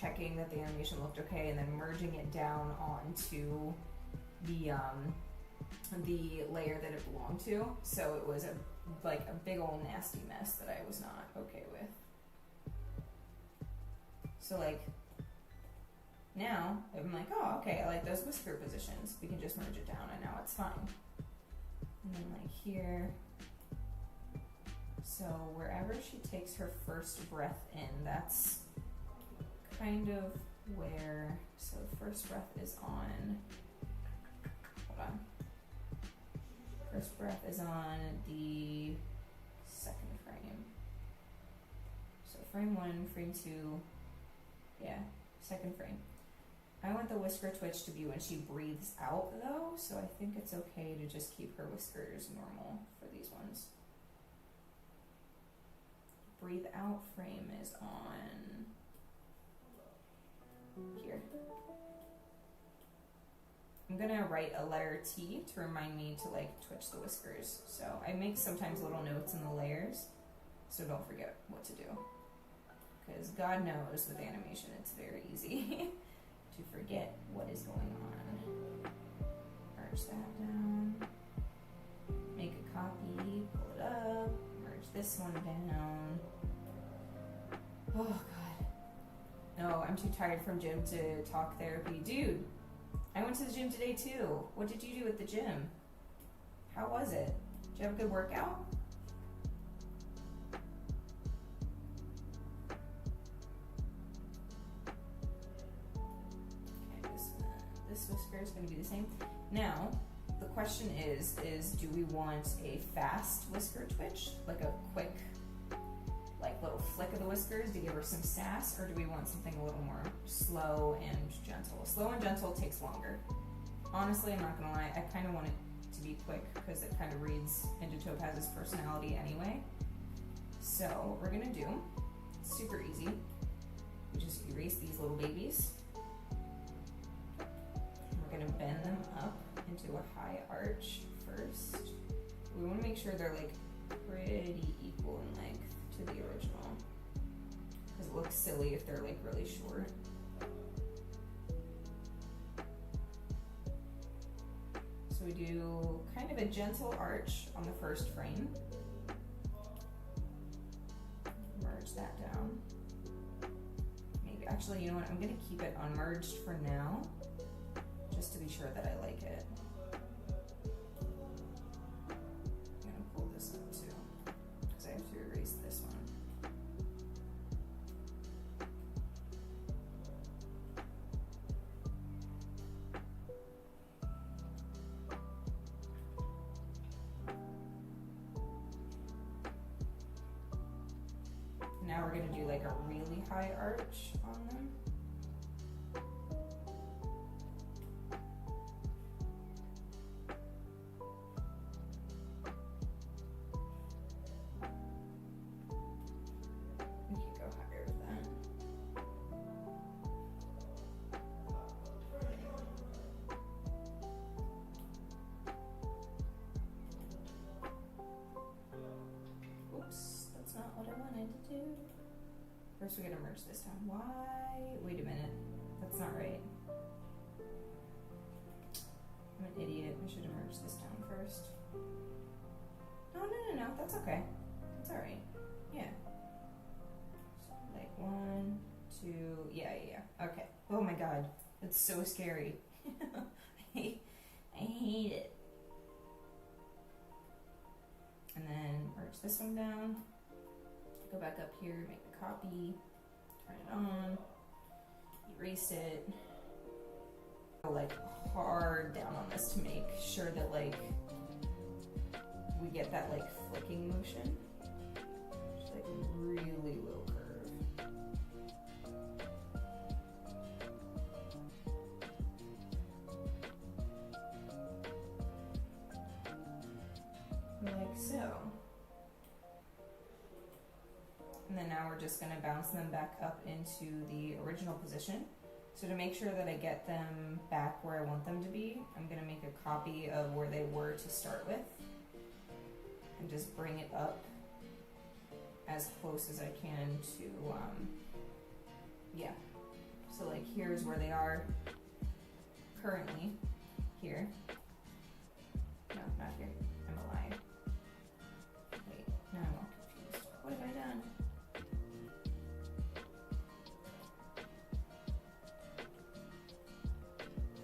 checking that the animation looked okay and then merging it down onto the layer that it belonged to. So it was a big old nasty mess that I was not okay with. So like now I'm like, oh, okay, I like those whisker positions. We can just merge it down and now it's fine. And then like here, So wherever she takes her first breath in, that's kind of where, so the first breath is on, hold on. First breath is on the second frame. So frame 1, frame 2, yeah, second frame. I want the whisker twitch to be when she breathes out though, so I think it's okay to just keep her whiskers normal for these ones. Breathe out frame is on here. I'm gonna write a letter T to remind me to like twitch the whiskers. So I make sometimes little notes in the layers, so don't forget what to do. Because God knows with animation it's very easy to forget what is going on. Merge that down. Make a copy, pull it up, merge this one down. Oh God. No, I'm too tired from gym to talk therapy. Dude, I went to the gym today too. What did you do at the gym? How was it? Did you have a good workout? Okay, this whisker is going to be the same. Now, the question is do we want a fast whisker twitch, like a quick, like little flick of the whiskers to give her some sass, or do we want something a little more slow and gentle? Slow and gentle takes longer. Honestly, I'm not gonna lie, I kind of want it to be quick because it kind of reads into Topaz's personality anyway. So we're gonna do, super easy, we just erase these little babies. We're gonna bend them up into a high arch first. We wanna make sure they're like pretty equal in length to the original, because it looks silly if they're like really short. So we do kind of a gentle arch on the first frame. Merge that down. Maybe, actually, you know what, I'm gonna keep it unmerged for now, just to be sure that I like it. I'm gonna pull this up too, because I have to erase this one. Now we're gonna do like a really high arch on them. We could go higher with that. Oops, that's not what I wanted to do. First we gotta merge this down. Why? Wait a minute. That's not right. I'm an idiot. I should have merged this down first. No. That's okay. It's alright. Yeah. So like 1, 2. Yeah. Okay. Oh my god. That's so scary. I hate it. And then merge this one down. Go back up here, make a copy, turn it on, erase it. Go like hard down on this to make sure that like we get that like flicking motion. Just like really low curve. Like so. And then now we're just going to bounce them back up into the original position. So to make sure that I get them back where I want them to be, I'm going to make a copy of where they were to start with and just bring it up as close as I can to, yeah. So like here's where they are currently, here. No, not here. I'm a liar. Wait, now I'm all confused. What have I done?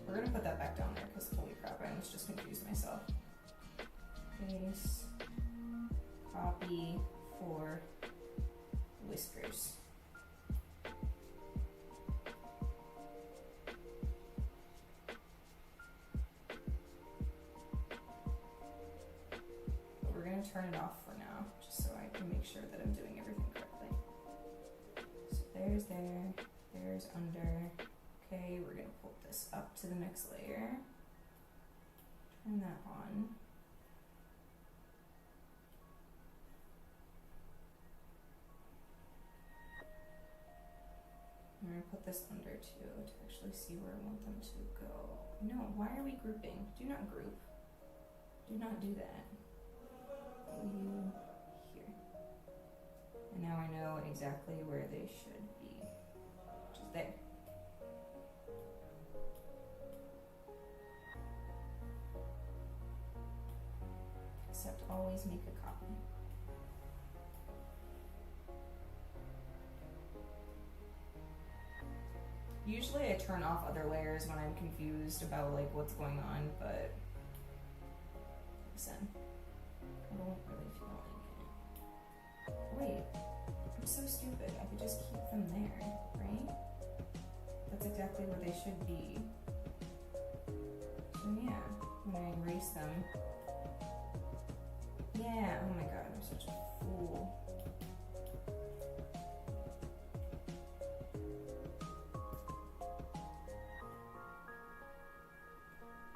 We're gonna put that back down there because holy crap, I almost just confused myself. Paste, copy, there's there, there's under. Okay, we're gonna pull this up to the next layer. Turn that on. I'm gonna put this under too to actually see where I want them to go. No, why are we grouping? Do not group. Do not do that. You here. And now I know exactly where they should be. Which is there. Except always make a copy. Usually I turn off other layers when I'm confused about like what's going on, but listen, I don't really feel like it. Wait, I'm so stupid. I could just keep them there, right? That's exactly where they should be. So yeah, when I erase them. Yeah, oh my god, I'm such a fool.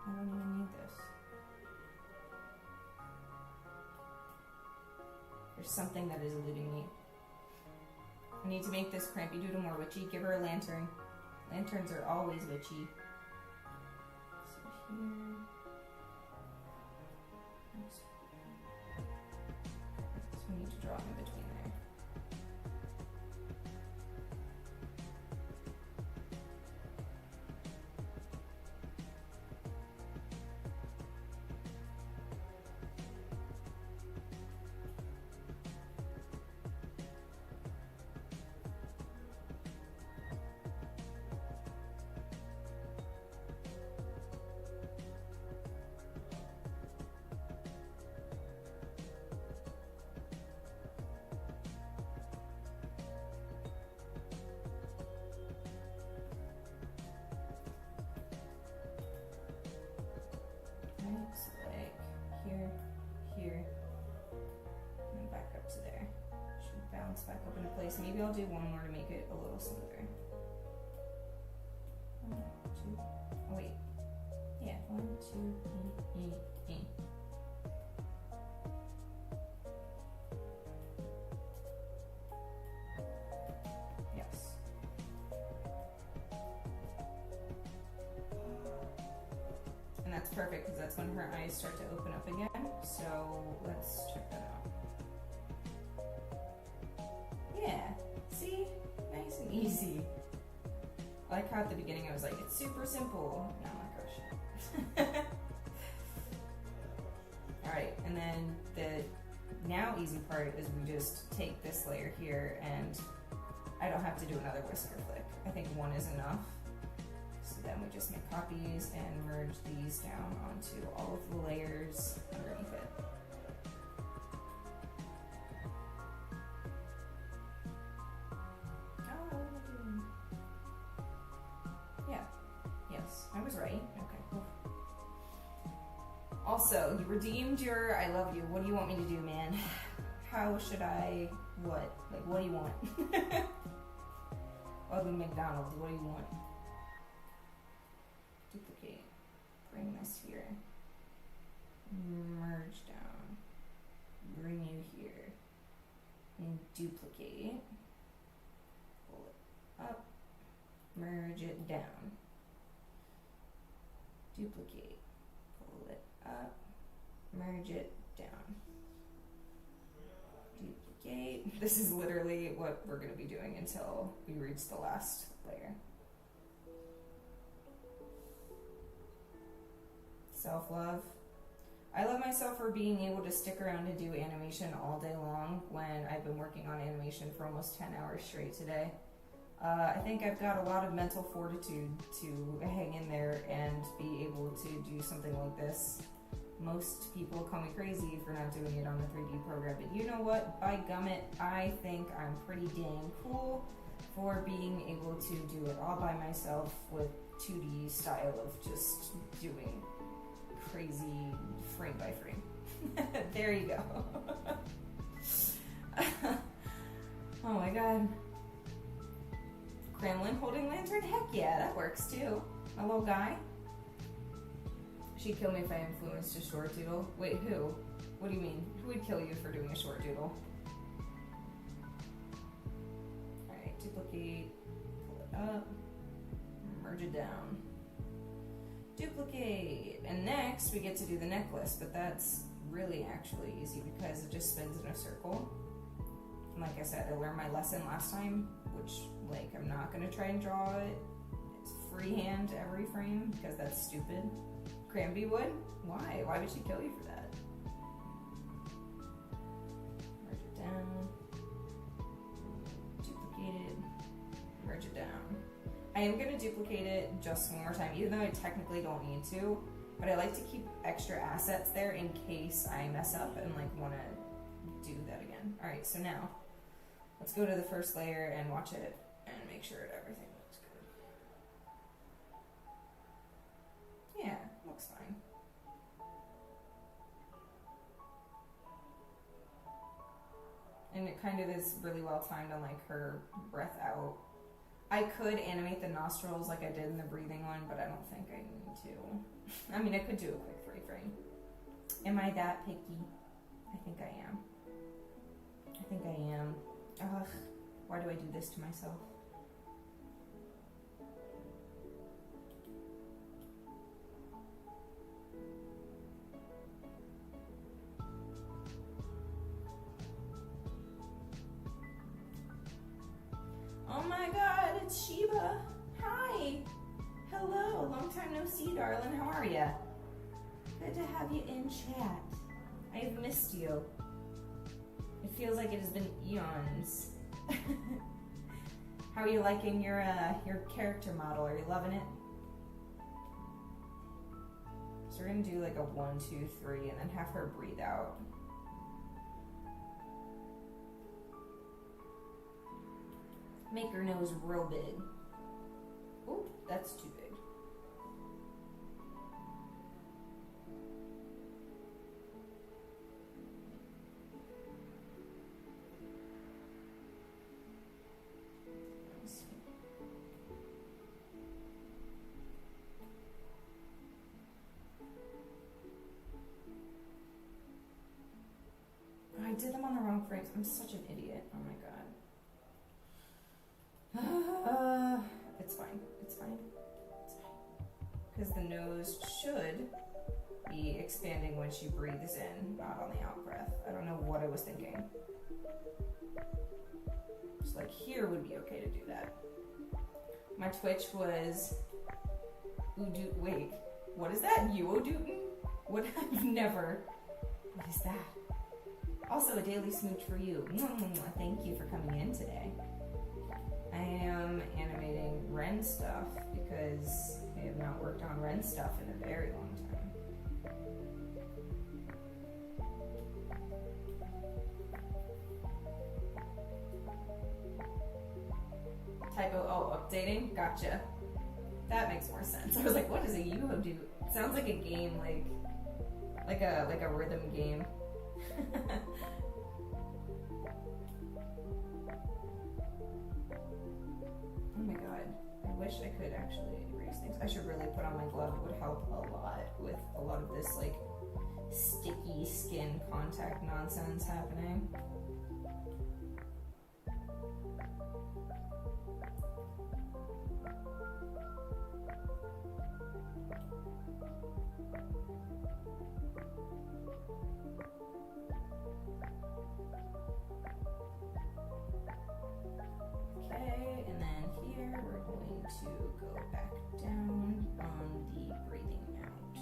I don't even need this. There's something that is eluding me. I need to make this Crampy Doodle more witchy. Give her a lantern. Lanterns are always witchy. So here. So we need to draw in between there. So like here, here, and then back up to there. Should bounce back up into place. Maybe I'll do one more to make it a little smoother. 1, 2, oh wait. Yeah, 1, 2, E. Yes. And that's perfect because that's when her eyes start to open up again. So let's check that out. Yeah, see? Nice and easy. I like how at the beginning I was like, it's super simple. Now I'm like, oh shit. Alright, and then the now easy part is we just take this layer here and I don't have to do another whisker flick. I think one is enough. So then we just make copies and merge these down onto all of the layers underneath it. Oh, what am I doing? Yeah. Yes, I was right. Okay, cool. Also, you redeemed your I love you. What do you want me to do, man? How should I, what? Like, what do you want? Ugly McDonald's, what do you want? Duplicate. Bring this here. Merge down. Bring you here. And duplicate. Pull it up. Merge it down. Duplicate. Pull it up. Merge it down. Duplicate. This is literally what we're going to be doing until we reach the last layer. Self-love. I love myself for being able to stick around and do animation all day long when I've been working on animation for almost 10 hours straight today. I think I've got a lot of mental fortitude to hang in there and be able to do something like this. Most people call me crazy for not doing it on a 3D program, but you know what? By gummit, I think I'm pretty dang cool for being able to do it all by myself with 2D style of just doing crazy frame by frame. There you go. Oh my god. Kremlin holding lantern? Heck yeah, that works too. A little guy. She'd kill me if I influenced a short doodle. Wait, who? What do you mean? Who would kill you for doing a short doodle? Alright, duplicate. Pull it up. Merge it down. Duplicate. And next we get to do the necklace, but that's really actually easy because it just spins in a circle. And like I said, I learned my lesson last time, which, like, I'm not going to try and draw it. It's freehand every frame because that's stupid. Cranby would? Why? Why would she kill you for that? Merge it down. Duplicate it. Merge it down. I am going to duplicate it just one more time, even though I technically don't need to. But I like to keep extra assets there in case I mess up and, like, want to do that again. Alright, so now let's go to the first layer and watch it and make sure everything looks good. Yeah, looks fine. And it kind of is really well timed on, like, her breath out. I could animate the nostrils like I did in the breathing one, but I don't think I need to. I mean, I could do a quick 3-frame. Am I that picky? I think I am. I think I am. Ugh, why do I do this to myself? Oh my god, it's Sheba. Hi. Hello, long time no see, darling. How are ya? Good to have you in chat. I have missed you. It feels like it has been eons. How are you liking your character model? Are you loving it? So we're gonna do like a 1, 2, 3, and then have her breathe out. Make her nose real big. Oh, that's too big. I did them on the wrong frames. I'm such an idiot. Oh my god. It's fine. It's fine. It's fine. Because the nose should be expanding when she breathes in, not on the out breath. I don't know what I was thinking. Just like here would be okay to do that. My Twitch was wait, what is that? Uodootin? What? I've never. What is that? Also a daily smooch for you. Thank you for coming in today. I am animating Ren stuff because I have not worked on Ren stuff in a very long time. Typo, oh, updating? Gotcha. That makes more sense. I was like, what is a Uodoo? It sounds like a game, like a rhythm game. Oh my god, I wish I could actually erase things. I should really put on my glove. It would help a lot with a lot of this like sticky skin contact nonsense happening. Okay, and then here we're going to go back down on the breathing out.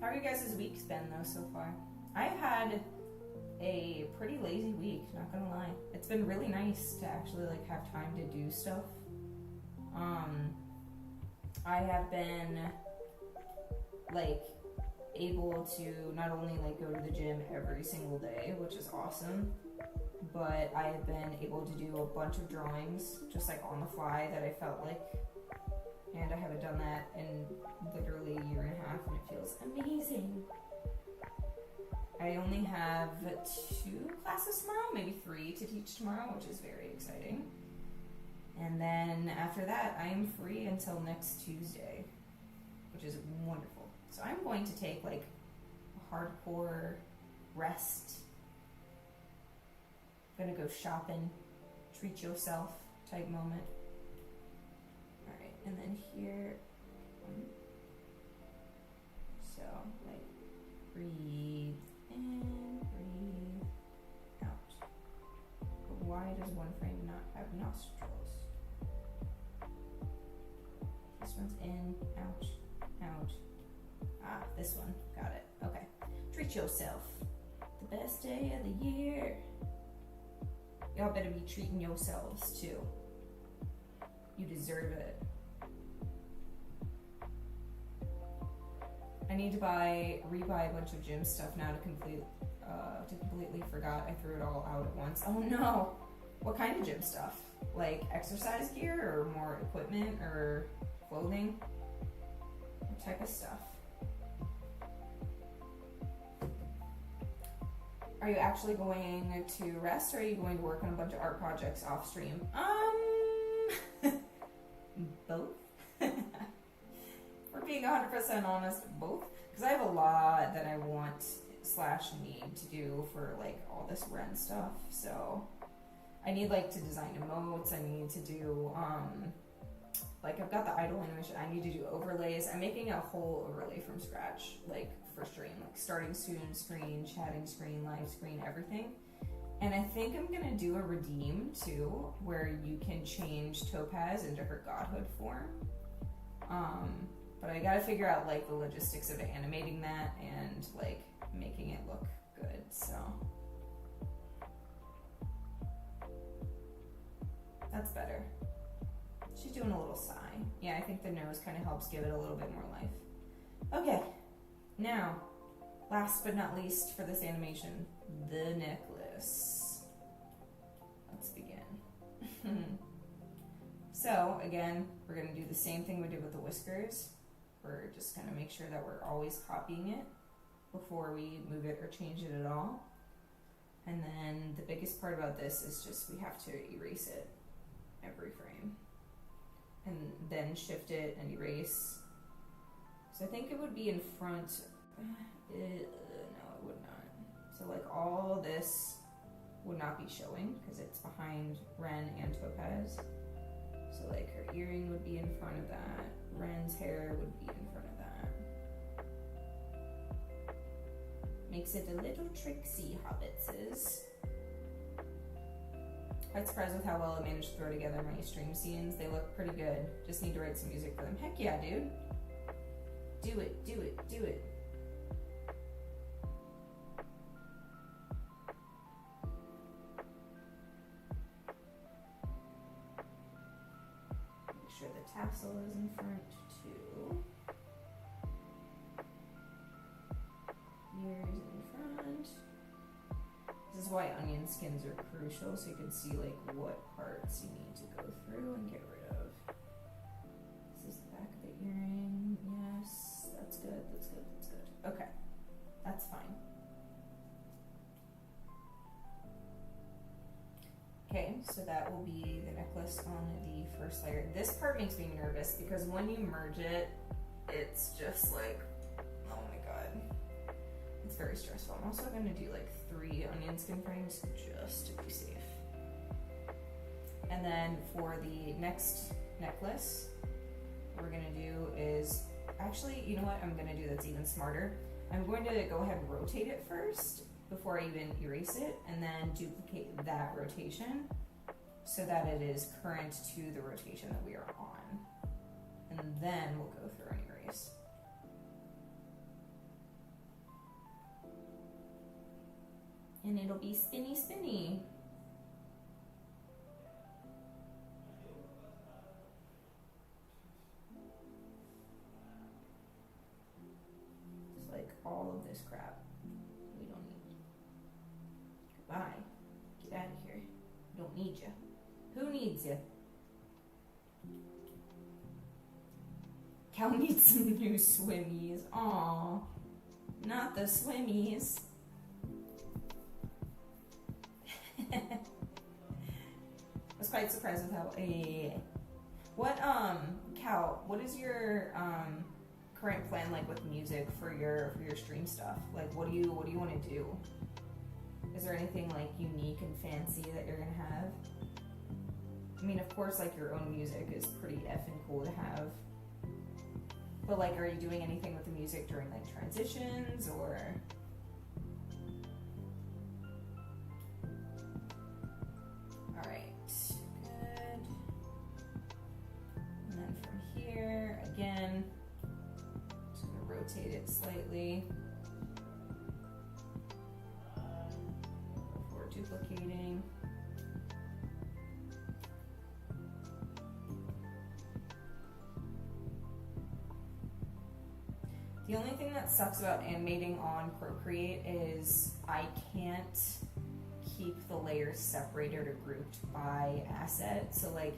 How are you guys' weeks been though so far? I've had a pretty lazy week, not gonna lie. It's been really nice to actually like have time to do stuff. I have been like able to not only like go to the gym every single day, which is awesome, but I have been able to do a bunch of drawings just like on the fly that I felt like, and I haven't done that in literally a year and a half, and it feels amazing. I only have 2 classes tomorrow, maybe 3 to teach tomorrow, which is very exciting. And then after that, I am free until next Tuesday, which is wonderful. So I'm going to take like a hardcore rest. I'm gonna go shopping, treat yourself type moment. Alright, and then here, so like breathe in, breathe out. But why does one frame not have nostrils? This one's in, out, out. Ah, this one, got it. Okay, treat yourself. The best day of the year. Y'all better be treating yourselves too. You deserve it. I need to rebuy a bunch of gym stuff now to completely forgot. I threw it all out at once. Oh no! What kind of gym stuff? Like exercise gear or more equipment or clothing? What type of stuff? Are you actually going to rest, or are you going to work on a bunch of art projects off stream? Both. For being 100% honest, both. Because I have a lot that I want / need to do for like all this Ren stuff. So I need like to design emotes. I need to do like I've got the idle animation. I need to do overlays. I'm making a whole overlay from scratch, like for stream, like starting student screen, chatting screen, live screen, everything. And I think I'm gonna do a redeem too, where you can change Topaz into her godhood form. But I gotta figure out like the logistics of animating that and like making it look good. So that's better. She's doing a little sigh. Yeah, I think the nose kind of helps give it a little bit more life. Okay, now, last but not least for this animation, the necklace. Let's begin. So, again, we're going to do the same thing we did with the whiskers. We're just going to make sure that we're always copying it before we move it or change it at all. And then the biggest part about this is just we have to erase it every frame. And then shift it and erase. So I think it would be in front. No, it would not. So like all this would not be showing because it's behind Ren and Topaz. So like her earring would be in front of that. Ren's hair would be in front of that. Makes it a little tricksy, hobbitses. I'm surprised with how well I managed to throw together my stream scenes. They look pretty good. Just need to write some music for them. Heck yeah, dude. Do it, do it, do it. Make sure the tassel is in front too. Ears in front. This is why onion skins are crucial, so you can see like what parts you need to go through and get rid of. This is the back of the earring. Yes, that's good, that's good, that's good. Okay, that's fine. Okay, so that will be the necklace on the first layer. This part makes me nervous because when you merge it, it's just like, oh my god. It's very stressful. I'm also going to do like 3 onion skin frames just to be safe. And then for the next necklace, what we're going to do is, actually, you know what I'm going to do that's even smarter? I'm going to go ahead and rotate it first before I even erase it, and then duplicate that rotation so that it is current to the rotation that we are on. And then we'll go through and erase. And it'll be spinny spinny. Just like all of this crap we don't need. Goodbye. Get out of here. Don't need you. Who needs you? Cal needs some new swimmies. Aw, not the swimmies. I was quite surprised with how Cal, what is your current plan like with music for your stream stuff? Like what do you want to do? Is there anything like unique and fancy that you're gonna have? I mean, of course, like your own music is pretty effing cool to have. But like, are you doing anything with the music during like transitions or? All right, good. And then from here, again, just gonna rotate it slightly before duplicating. The only thing that sucks about animating on Procreate is I can't keep the layers separated or grouped by asset. So like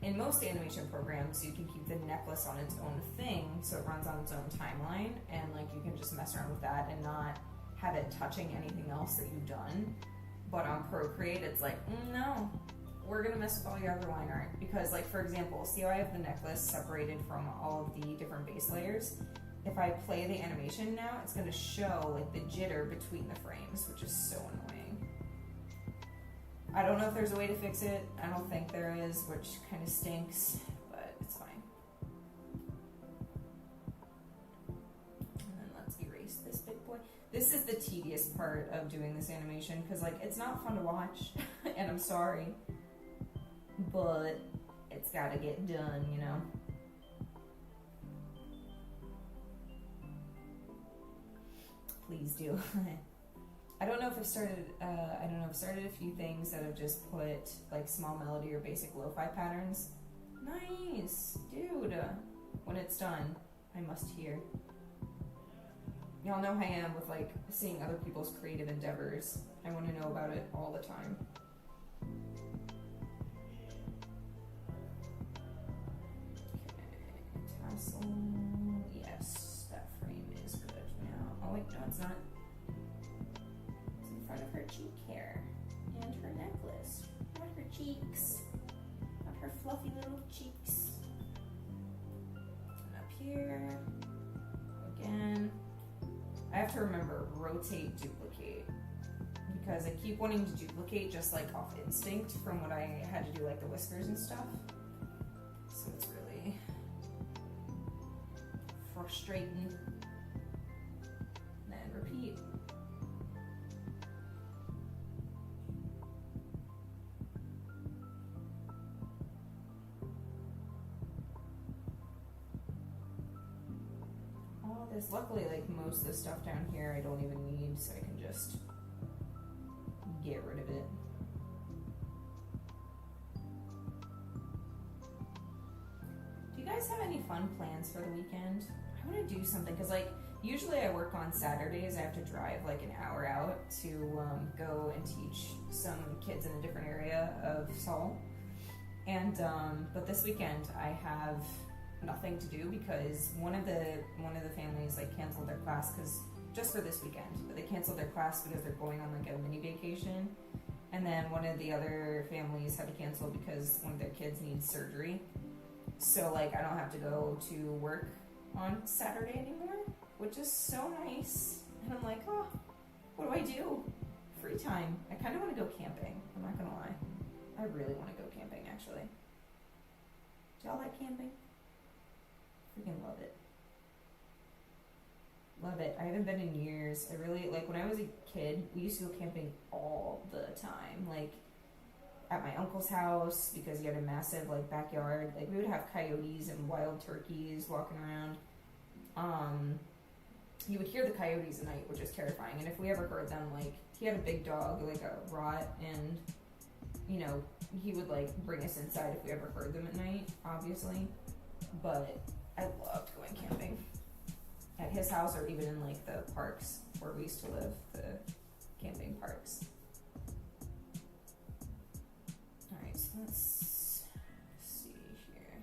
in most animation programs, you can keep the necklace on its own thing, so it runs on its own timeline, and like you can just mess around with that and not have it touching anything else that you've done. But on Procreate, it's like, no, we're gonna mess with all your other line art. Because like, for example, see how I have the necklace separated from all of the different base layers? If I play the animation now, it's going to show like the jitter between the frames, which is so annoying. I don't know if there's a way to fix it. I don't think there is, which kind of stinks, but it's fine. And then let's erase this big boy. This is the tedious part of doing this animation, because like it's not fun to watch, and I'm sorry, but it's got to get done, you know? Please do. I don't know if I've started. I've started a few things that have just put like small melody or basic lo-fi patterns. Nice, dude. When it's done, I must hear. Y'all know how I am with like seeing other people's creative endeavors. I want to know about it all the time. Okay, tassel. Yes, that frame is good now. Oh wait, no, it's not. It's in front of her cheek hair and her necklace, not her cheeks, not her fluffy little cheeks. And up here, again. I have to remember, rotate, duplicate, because I keep wanting to duplicate just like off instinct from what I had to do like the whiskers and stuff. So it's really frustrating. And repeat. All this, luckily, like most of the stuff down here I don't even need, so I can just get rid of it. Do you guys have any fun plans for the weekend? I want to do something, because like usually I work on Saturdays. I have to drive like an hour out to go and teach some kids in a different area of Seoul. And but this weekend I have nothing to do, because one of the families like canceled their class, because just for this weekend, but they canceled their class because they're going on like a mini vacation. And then one of the other families had to cancel because one of their kids needs surgery. So like I don't have to go to work on Saturday anymore, which is so nice. And I'm like, oh, what do I do? Free time. I kind of want to go camping. I'm not gonna lie. I really want to go camping, actually. Do y'all like camping? Freaking love it. Love it. I haven't been in years. I really, like, when I was a kid, we used to go camping all the time. Like, at my uncle's house, because he had a massive, like, backyard. Like, we would have coyotes and wild turkeys walking around. You would hear the coyotes at night, which is terrifying. And if we ever heard them, like, he had a big dog, like a Rot, and, you know, he would, like, bring us inside if we ever heard them at night, obviously. But I loved going camping. At his house, or even in like the parks where we used to live, the camping parks. Alright, so let's see here.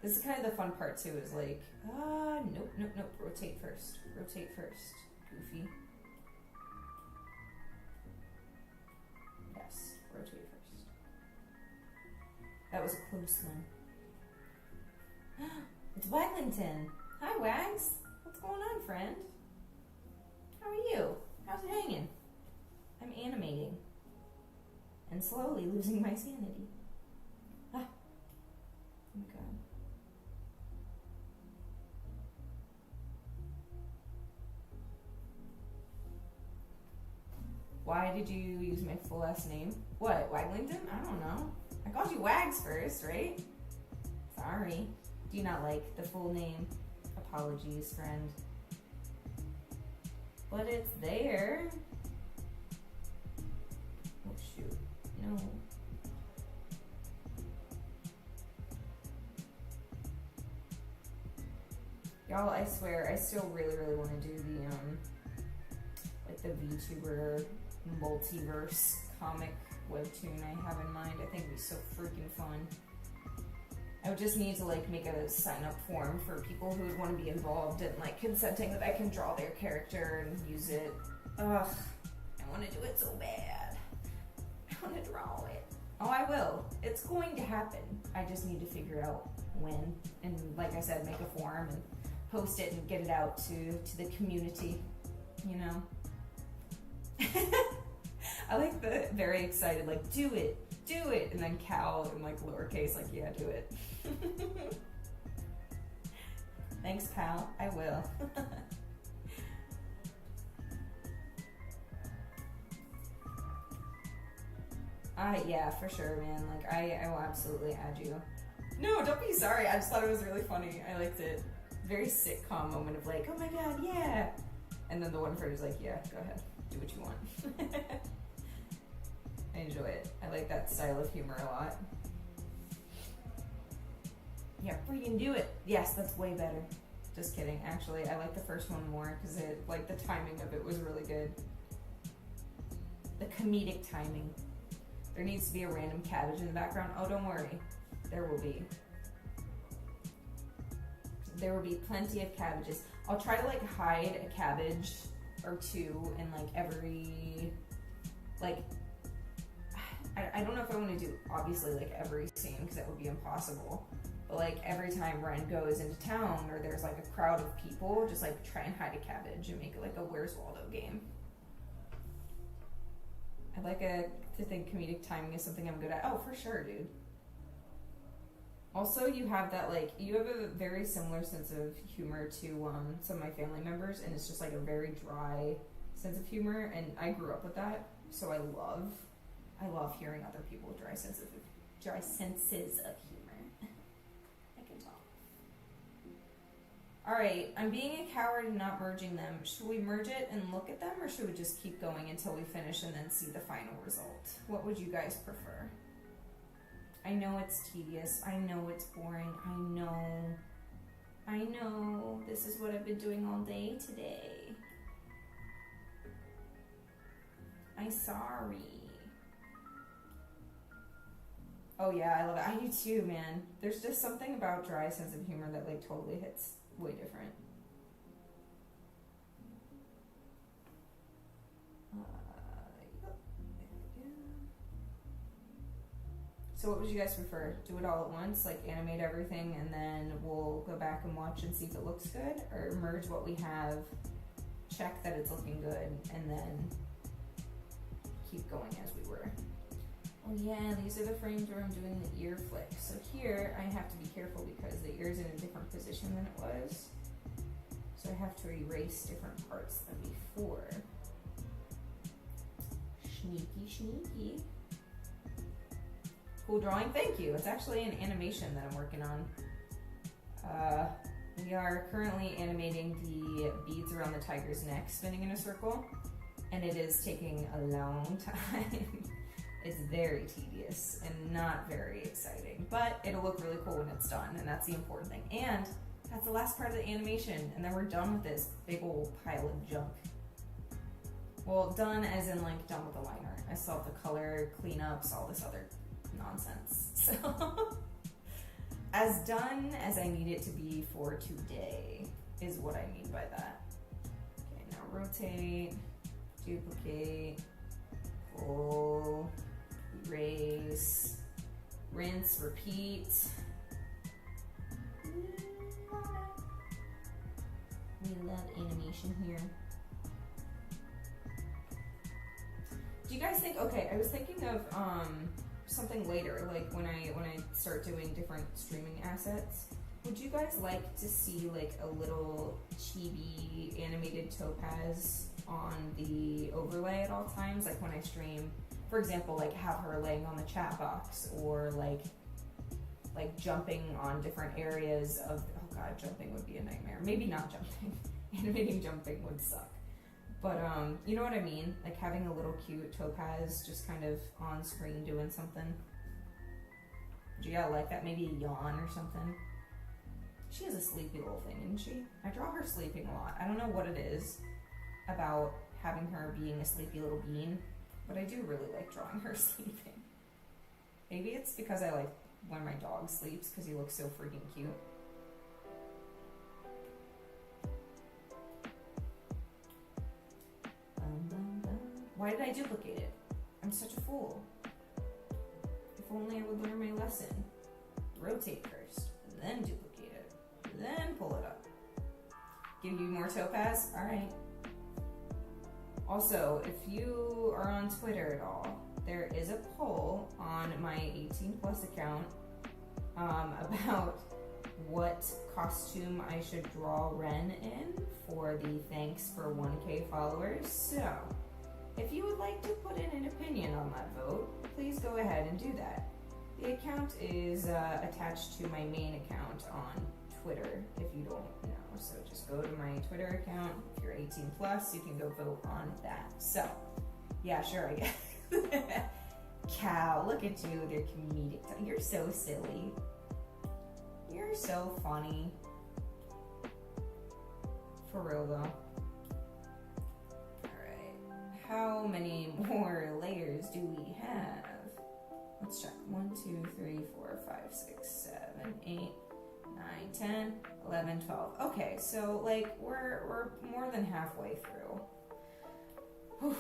This is kind of the fun part too, is like, nope, nope, nope, rotate first. Rotate first, Goofy. Yes, rotate first. That was a close one. It's Waglington. Hi, Wags. What's going on, friend? How are you? How's it hanging? I'm animating. And slowly losing my sanity. Ah. Oh my god. Why did you use my full last name? What, Waglington? I don't know. I called you Wags first, right? Sorry. Do you not like the full name? Apologies, friend. But it's there. Oh shoot. No. Y'all, I swear, I still really, really want to do the, like the VTuber multiverse comic webtoon I have in mind. I think it'd be so freaking fun. I would just need to like make a sign up form for people who would want to be involved and like consenting that I can draw their character and use it. Ugh, I want to do it so bad. I want to draw it. Oh, I will. It's going to happen. I just need to figure out when. And like I said, make a form and post it and get it out to the community, you know? I like the very excited, like, do it, and then Cal in like lowercase, like, yeah, do it. Thanks, pal, I will. Yeah, for sure, man, like, I will absolutely add you. No, don't be sorry, I just thought it was really funny, I liked it. Very sitcom moment of like, oh my god, yeah! And then the one phrase is like, yeah, go ahead, do what you want. I enjoy it. I like that style of humor a lot. Yeah, freaking do it. Yes, that's way better. Just kidding. Actually, I like the first one more because it, like, the timing of it was really good. The comedic timing. There needs to be a random cabbage in the background. Oh, don't worry. There will be. There will be plenty of cabbages. I'll try to, like, hide a cabbage or two in, like, every, like, I don't know if I want to do, obviously, like, every scene, because that would be impossible. But, like, every time Ren goes into town, or there's, like, a crowd of people, just, like, try and hide a cabbage and make it, like, a Where's Waldo game. I like to think comedic timing is something I'm good at. Oh, for sure, dude. Also, you have that, like, you have a very similar sense of humor to some of my family members, and it's just, like, a very dry sense of humor, and I grew up with that, so I love hearing other people with dry senses of humor. I can talk. Alright, I'm being a coward and not merging them. Should we merge it and look at them, or should we just keep going until we finish and then see the final result? What would you guys prefer? I know it's tedious. I know it's boring. I know. This is what I've been doing all day today. I'm sorry. Oh yeah, I love it. I do too, man. There's just something about dry sense of humor that like totally hits way different. So what would you guys prefer? Do it all at once, like animate everything, and then we'll go back and watch and see if it looks good, or merge what we have, check that it's looking good, and then keep going as we were. Oh yeah, these are the frames where I'm doing the ear flick. So here I have to be careful because the ear's in a different position than it was. So I have to erase different parts than before. Sneaky, sneaky. Cool drawing, thank you. It's actually an animation that I'm working on. We are currently animating the beads around the tiger's neck spinning in a circle, and it is taking a long time. It's very tedious and not very exciting, but it'll look really cool when it's done, and that's the important thing. And that's the last part of the animation, and then we're done with this big old pile of junk. Well, done as in like done with the line art. I still have the color, cleanups, all this other nonsense. So as done as I need it to be for today is what I mean by that. Okay, now rotate, duplicate, pull, erase, rinse, repeat. We love animation here. Do you guys think, okay, I was thinking of something later, like when I start doing different streaming assets, would you guys like to see like a little chibi animated topaz on the overlay at all times? Like when I stream, for example, like have her laying on the chat box, or like jumping on different areas of, oh god, jumping would be a nightmare. Maybe not jumping. Animating jumping would suck. But you know what I mean? Like having a little cute topaz just kind of on screen doing something. Would you guys like that? Maybe a yawn or something. She has a sleepy little thing, isn't she? I draw her sleeping a lot. I don't know what it is about having her being a sleepy little bean, but I do really like drawing her sleeping. Maybe it's because I like when my dog sleeps because he looks so freaking cute. Why did I duplicate it? I'm such a fool. If only I would learn my lesson. Rotate first, and then duplicate it, then pull it up. Give you more topaz? Alright. Also, if you are on Twitter at all, there is a poll on my 18 plus account about what costume I should draw Ren in for the thanks for 1K followers. So, if you would like to put in an opinion on that vote, please go ahead and do that. The account is attached to my main account on Twitter, if you don't know. So just go to my Twitter account. If you're 18 plus, you can go vote on that. So, yeah, sure, I guess. Cal, look at you with your comedic time. You're so silly. You're so funny. For real, though. How many more layers do we have? Let's check. 1, 2, 3, 4, 5, 6, 7, 8, 9, 10, 11, 12. Okay, so like we're more than halfway through. Whew.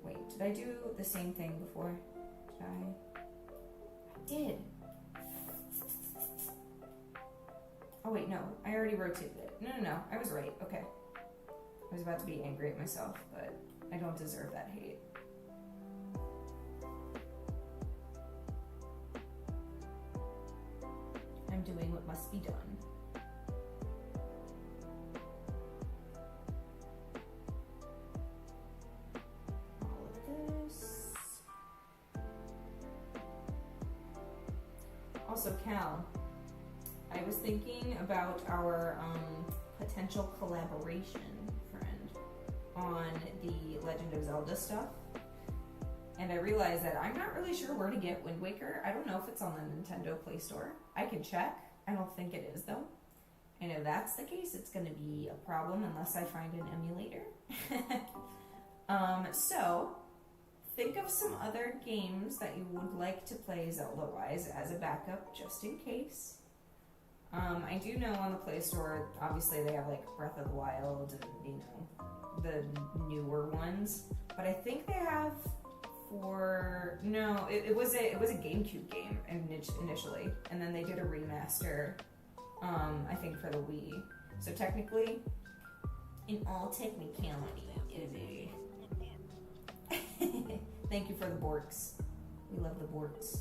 Wait, did I do the same thing before? Did I did. Oh wait, no. I already rotated it. No. I was right. Okay. I was about to be angry at myself, but I don't deserve that hate. I'm doing what must be done. All of this. Also, Cal, I was thinking about our potential collaboration, friend, on the Legend of Zelda stuff, and I realized that I'm not really sure where to get Wind Waker. I don't know if it's on the Nintendo Play Store. I can check. I don't think it is, though. And if that's the case, it's going to be a problem unless I find an emulator. So, think of some other games that you would like to play Zelda-wise as a backup, just in case. I do know on the Play Store, obviously they have like Breath of the Wild and, you know, the newer ones, but I think they have it was a GameCube game initially, and then they did a remaster, I think for the Wii. So technically, in all technicality, it is a thank you for the Borks. We love the Borks.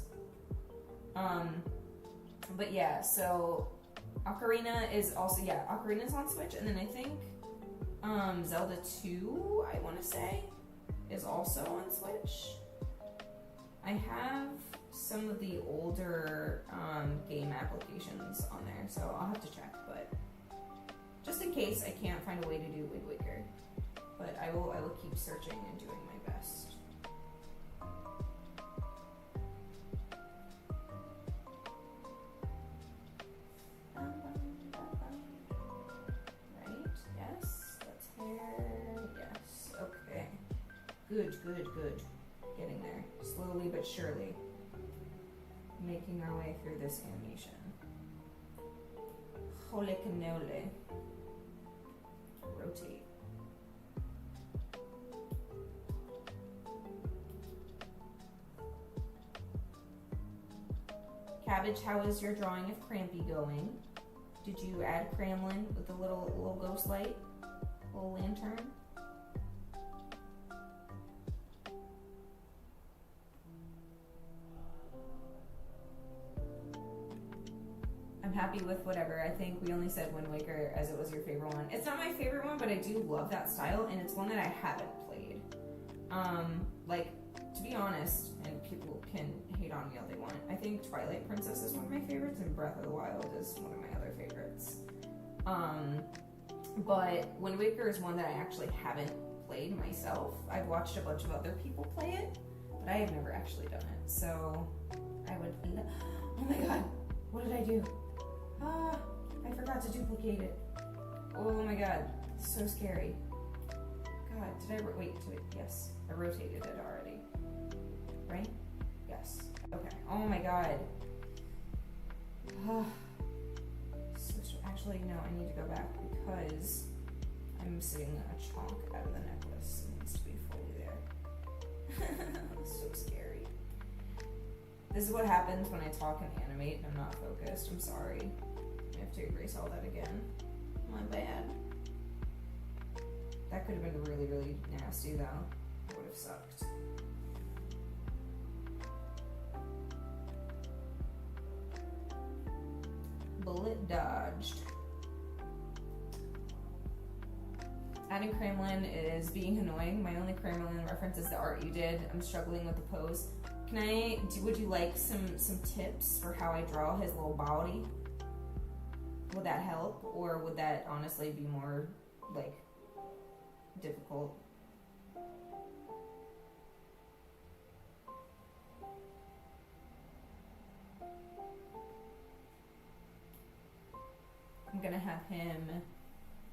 But yeah, so Ocarina is also, Ocarina's on Switch, and then I think Zelda 2, I want to say, is also on Switch. I have some of the older game applications on there, so I'll have to check, but just in case I can't find a way to do Wind Waker. But I will keep searching and doing my best. Right, yes, that's hair, yes, okay. Good. Getting there, slowly but surely. Making our way through this animation. Holy cannoli. Rotate. Cabbage, how is your drawing of Crampy going? Did you add Cramlin with the little ghost light? Little lantern? I'm happy with whatever. I think we only said Wind Waker as it was your favorite one. It's not my favorite one, but I do love that style, and it's one that I haven't played. Like, to be honest, and people can hate on me all they want, I think Twilight Princess is one of my favorites, and Breath of the Wild is one of my other favorites. But Wind Waker is one that I actually haven't played myself. I've watched a bunch of other people play it, but I have never actually done it. So I would. Oh my god, what did I do? Ah, I forgot to duplicate it. Oh my god, so scary. God, did I wait? Yes, I rotated it already. Right? Yes. Okay. Oh my god. Actually, no, I need to go back because I'm missing a chunk out of the necklace. It needs to be fully there. So scary. This is what happens when I talk and animate and I'm not focused. I'm sorry. I have to erase all that again. My bad. That could have been really, really nasty though. It would have sucked. Bullet dodged. Adding Cramlin is being annoying. My only Cramlin reference is the art you did. I'm struggling with the pose. Would you like some tips for how I draw his little body? Would that help? Or would that honestly be more, like, difficult? I'm gonna have him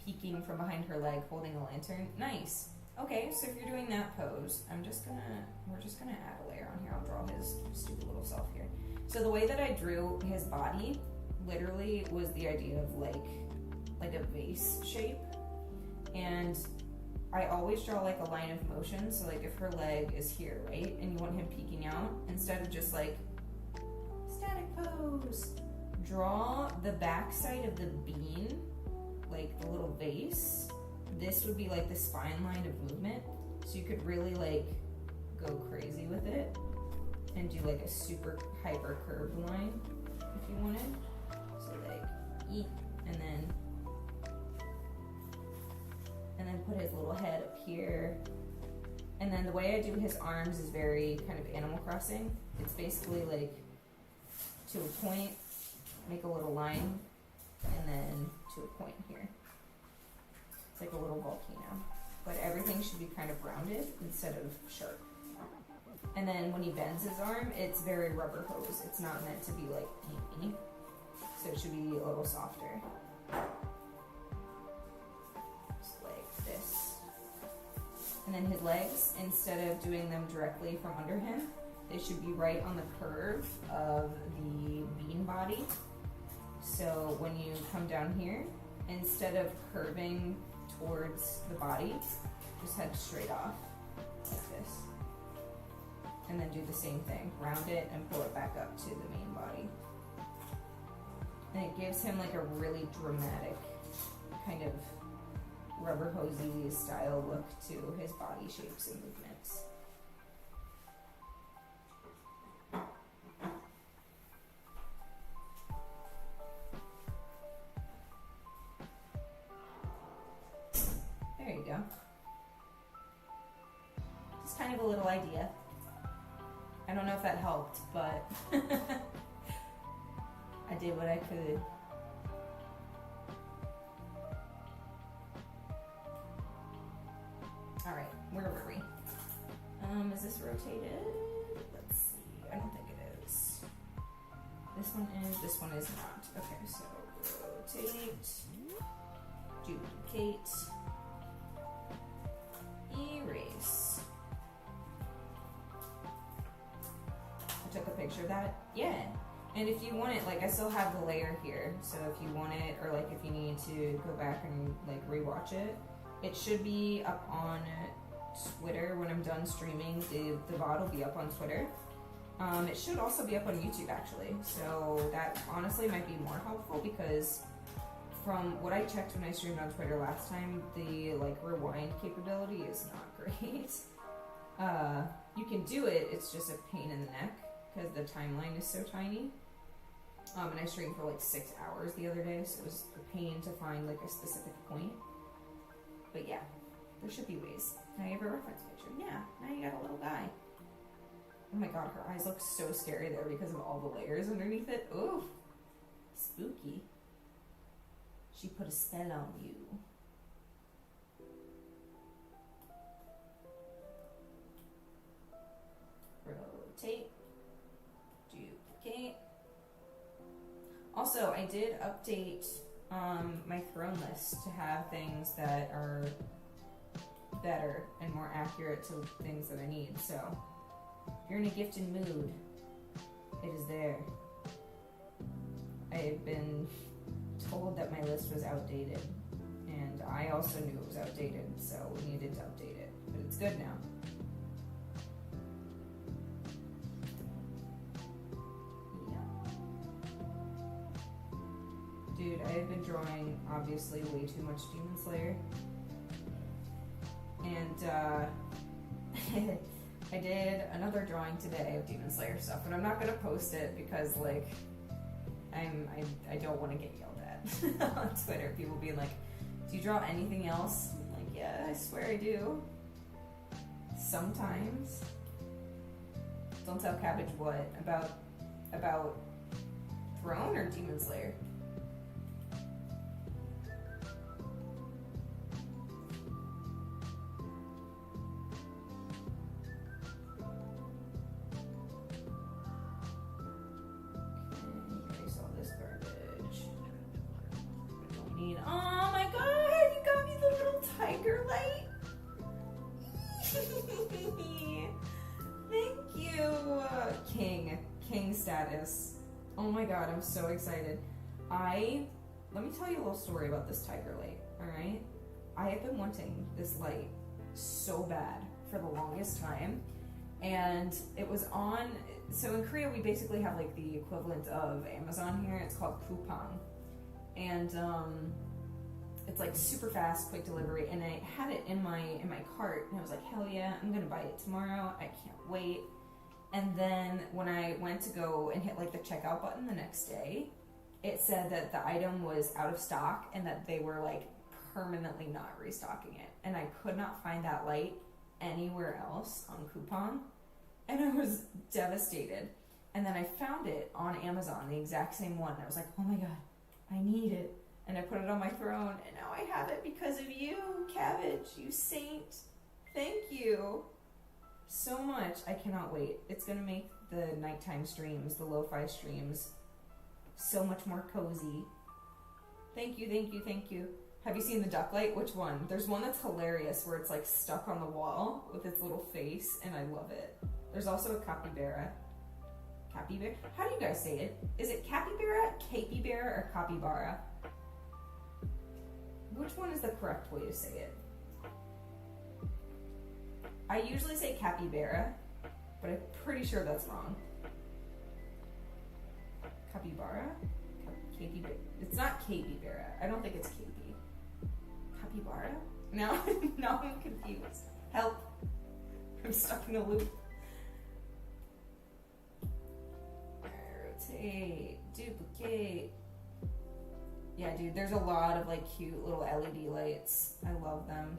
peeking from behind her leg holding a lantern. Nice. Okay, so if you're doing that pose, we're just gonna add a layer on here. I'll draw his stupid little self here. So the way that I drew his body literally was the idea of like a vase shape. And I always draw like a line of motion. So like if her leg is here, right? And you want him peeking out, instead of just like static pose, draw the back side of the bean, like the little vase. This would be like this fine line of movement, so you could really like go crazy with it and do like a super hyper curved line if you wanted. So like eat and then put his little head up here. And then the way I do his arms is very kind of Animal Crossing. It's basically like to a point, make a little line, and then to a point here. It's like a little volcano. But everything should be kind of rounded instead of sharp. And then when he bends his arm, it's very rubber hose. It's not meant to be like pinky. So it should be a little softer. Just like this. And then his legs, instead of doing them directly from under him, they should be right on the curve of the bean body. So when you come down here, instead of curving towards the body, just head straight off like this. And then do the same thing. Round it and pull it back up to the main body. And it gives him like a really dramatic kind of rubber hosey style look to his body shapes and movements. There you go. Just kind of a little idea. I don't know if that helped, but I did what I could. All right, where were we? Is this rotated? Let's see. I don't think it is. This one is not. Okay, so rotate, duplicate, erase. I took a picture of that. Yeah. And if you want it, like I still have the layer here, so if you want it, or like if you need to go back and like rewatch it, it should be up on Twitter when I'm done streaming. The VOD will be up on Twitter. It should also be up on YouTube actually, so that honestly might be more helpful because from what I checked when I streamed on Twitter last time, the like rewind capability is not great. You can do it, it's just a pain in the neck because the timeline is so tiny. And I streamed for like 6 hours the other day, so it was a pain to find like a specific point. But yeah, there should be ways. Now you have a reference picture. Yeah, now you got a little guy. Oh my god, her eyes look so scary there because of all the layers underneath it. Ooh, spooky. She put a spell on you. Rotate. Duplicate. Also, I did update my throne list to have things that are better and more accurate to things that I need. So, if you're in a gifted mood, it is there. I have been told that my list was outdated, and I also knew it was outdated, so we needed to update it. But it's good now. Dude, I have been drawing, obviously, way too much Demon Slayer. And, I did another drawing today of Demon Slayer stuff, but I'm not gonna post it because, like, I don't want to get yelled at on Twitter. People being like, do you draw anything else? I'm like, yeah, I swear I do. Sometimes. Don't tell Cabbage what? About Throne or Demon Slayer? Status. Oh my god, I'm so excited. Let me tell you a little story about this tiger light, alright? I have been wanting this light so bad for the longest time, and it was on, so in Korea we basically have like the equivalent of Amazon here. It's called Coupang, and it's like super fast, quick delivery, and I had it in my cart, and I was like, hell yeah, I'm gonna buy it tomorrow, I can't wait. And then when I went to go and hit like the checkout button the next day, it said that the item was out of stock and that they were like permanently not restocking it. And I could not find that light anywhere else on Coupang. And I was devastated. And then I found it on Amazon, the exact same one. And I was like, oh my god, I need it. And I put it on my throne, and now I have it because of you, Cabbage, you saint. Thank you so much. I cannot wait. It's gonna make the nighttime streams, the lo-fi streams, so much more cozy. Thank you, thank you, thank you. Have you seen the duck light? Which one? There's one that's hilarious where it's like stuck on the wall with its little face, and I love it. There's also a capybara. Capybara? How do you guys say it? Is it capybara, capybara, or capybara? Which one is the correct way to say it? I usually say capybara, but I'm pretty sure that's wrong. Capybara? Capybara? It's not capybara. I don't think it's capy. Capybara? Now I'm confused. Help. I'm stuck in a loop. Rotate. Duplicate. Yeah, dude, there's a lot of like cute little LED lights. I love them.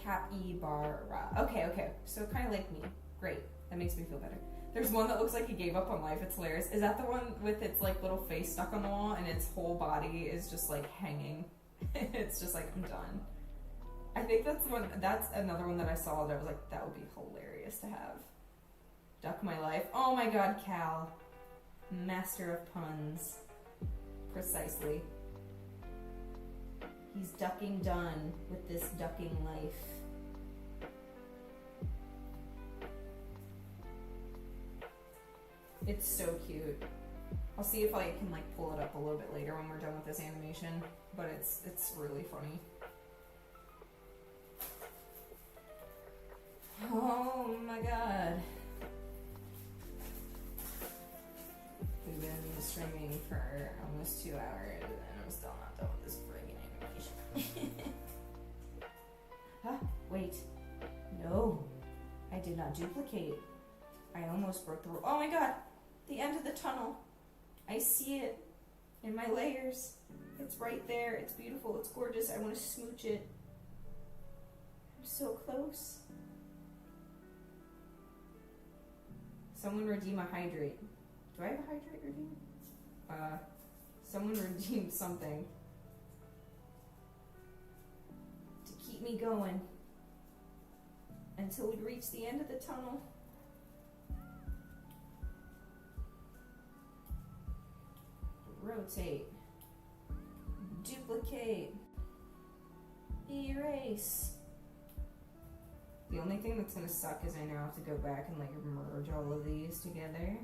Capybara. Okay. So kind of like me. Great. That makes me feel better. There's one that looks like he gave up on life. It's hilarious. Is that the one with its like little face stuck on the wall and its whole body is just like hanging? It's just like, I'm done. I think that's the one. That's another one that I saw that I was like, that would be hilarious to have. Duck my life. Oh my god, Cal. Master of puns. Precisely. He's ducking done with this ducking life. It's so cute. I'll see if I can like pull it up a little bit later when we're done with this animation, but it's really funny. Oh my god. We've been streaming for almost 2 hours and I'm still not done with this friggin' animation. Huh? Wait. No. I did not duplicate. I almost broke the rule. Oh my god! The end of the tunnel. I see it in my layers. It's right there. It's beautiful. It's gorgeous. I want to smooch it. I'm so close. Someone redeem a hydrate. Do I have a hydrate redeem? Someone redeem something to keep me going until we reach the end of the tunnel. Rotate. Duplicate. Erase. The only thing that's gonna suck is I now have to go back and like merge all of these together,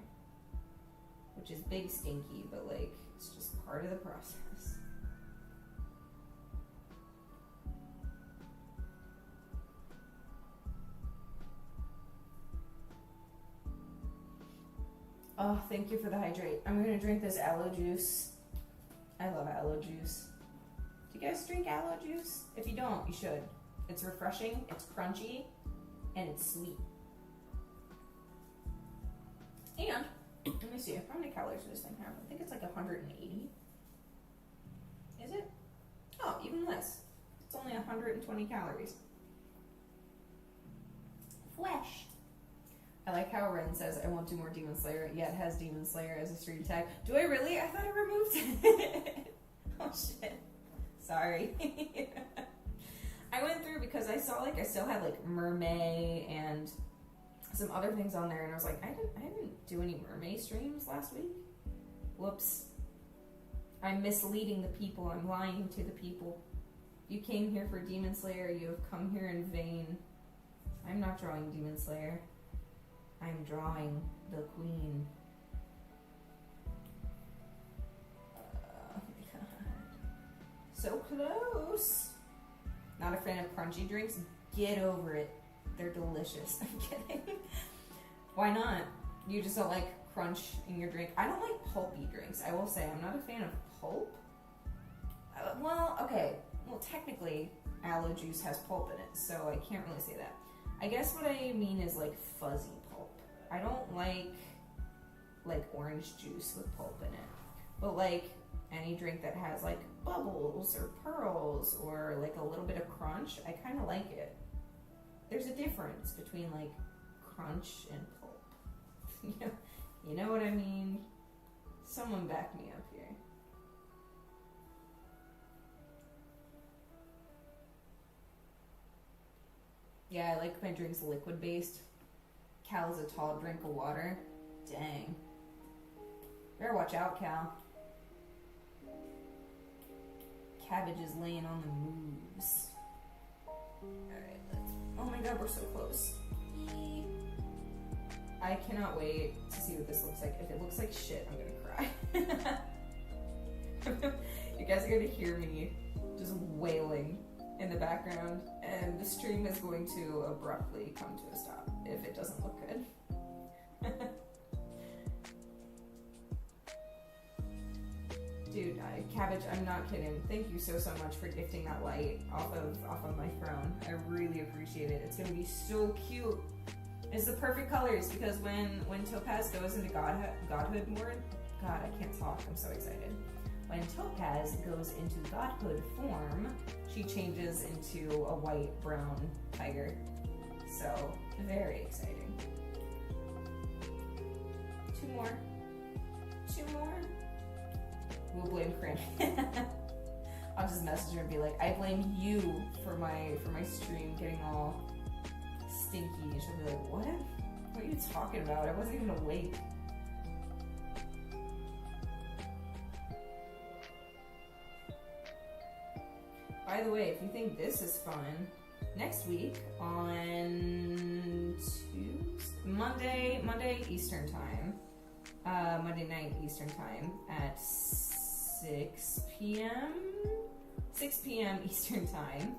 which is big stinky, but like it's just part of the process. Oh, thank you for the hydrate. I'm gonna drink this aloe juice. I love aloe juice. Do you guys drink aloe juice? If you don't, you should. It's refreshing, it's crunchy, and it's sweet. And, let me see, how many calories does this thing have? I think it's like 180. Is it? Oh, even less. It's only 120 calories. Flesh. I like how Ren says, I won't do more Demon Slayer, yet has Demon Slayer as a stream tag. Do I really? I thought I removed it. Oh shit. Sorry. I went through because I saw like I still had like Mermaid and some other things on there, and I was like, I didn't do any Mermaid streams last week. Whoops. I'm misleading the people. I'm lying to the people. You came here for Demon Slayer. You have come here in vain. I'm not drawing Demon Slayer. I'm drawing the queen. Oh my god. So close. Not a fan of crunchy drinks? Get over it. They're delicious. I'm kidding. Why not? You just don't like crunch in your drink? I don't like pulpy drinks. I will say I'm not a fan of pulp. Well, okay. Well, technically, aloe juice has pulp in it, so I can't really say that. I guess what I mean is like fuzzy pulp. I don't like orange juice with pulp in it. But like any drink that has like bubbles or pearls or like a little bit of crunch, I kind of like it. There's a difference between like crunch and pulp. You know what I mean? Someone back me up here. Yeah, I like my drinks liquid based. Cal's a tall drink of water. Dang. Better watch out, Cal. Cabbage is laying on the moves. Alright, let's... Oh my god, we're so close. I cannot wait to see what this looks like. If it looks like shit, I'm gonna cry. You guys are gonna hear me just wailing in the background, and the stream is going to abruptly come to a stop if it doesn't look good. Dude, Cabbage, I'm not kidding. Thank you so much for gifting that light off of my throne. I really appreciate it. It's gonna be so cute. It's the perfect colors because when Topaz goes into godhood mode, God, I can't talk. I'm so excited. When Topaz goes into godhood form, she changes into a white-brown tiger. So, very exciting. Two more. We'll blame Cran. I'll just message her and be like, I blame you for my stream getting all stinky. And she'll be like, what? What are you talking about? I wasn't even awake. By the way, if you think this is fun, next week on Monday Eastern time, Monday night Eastern time at 6 p.m. 6 p.m. Eastern time.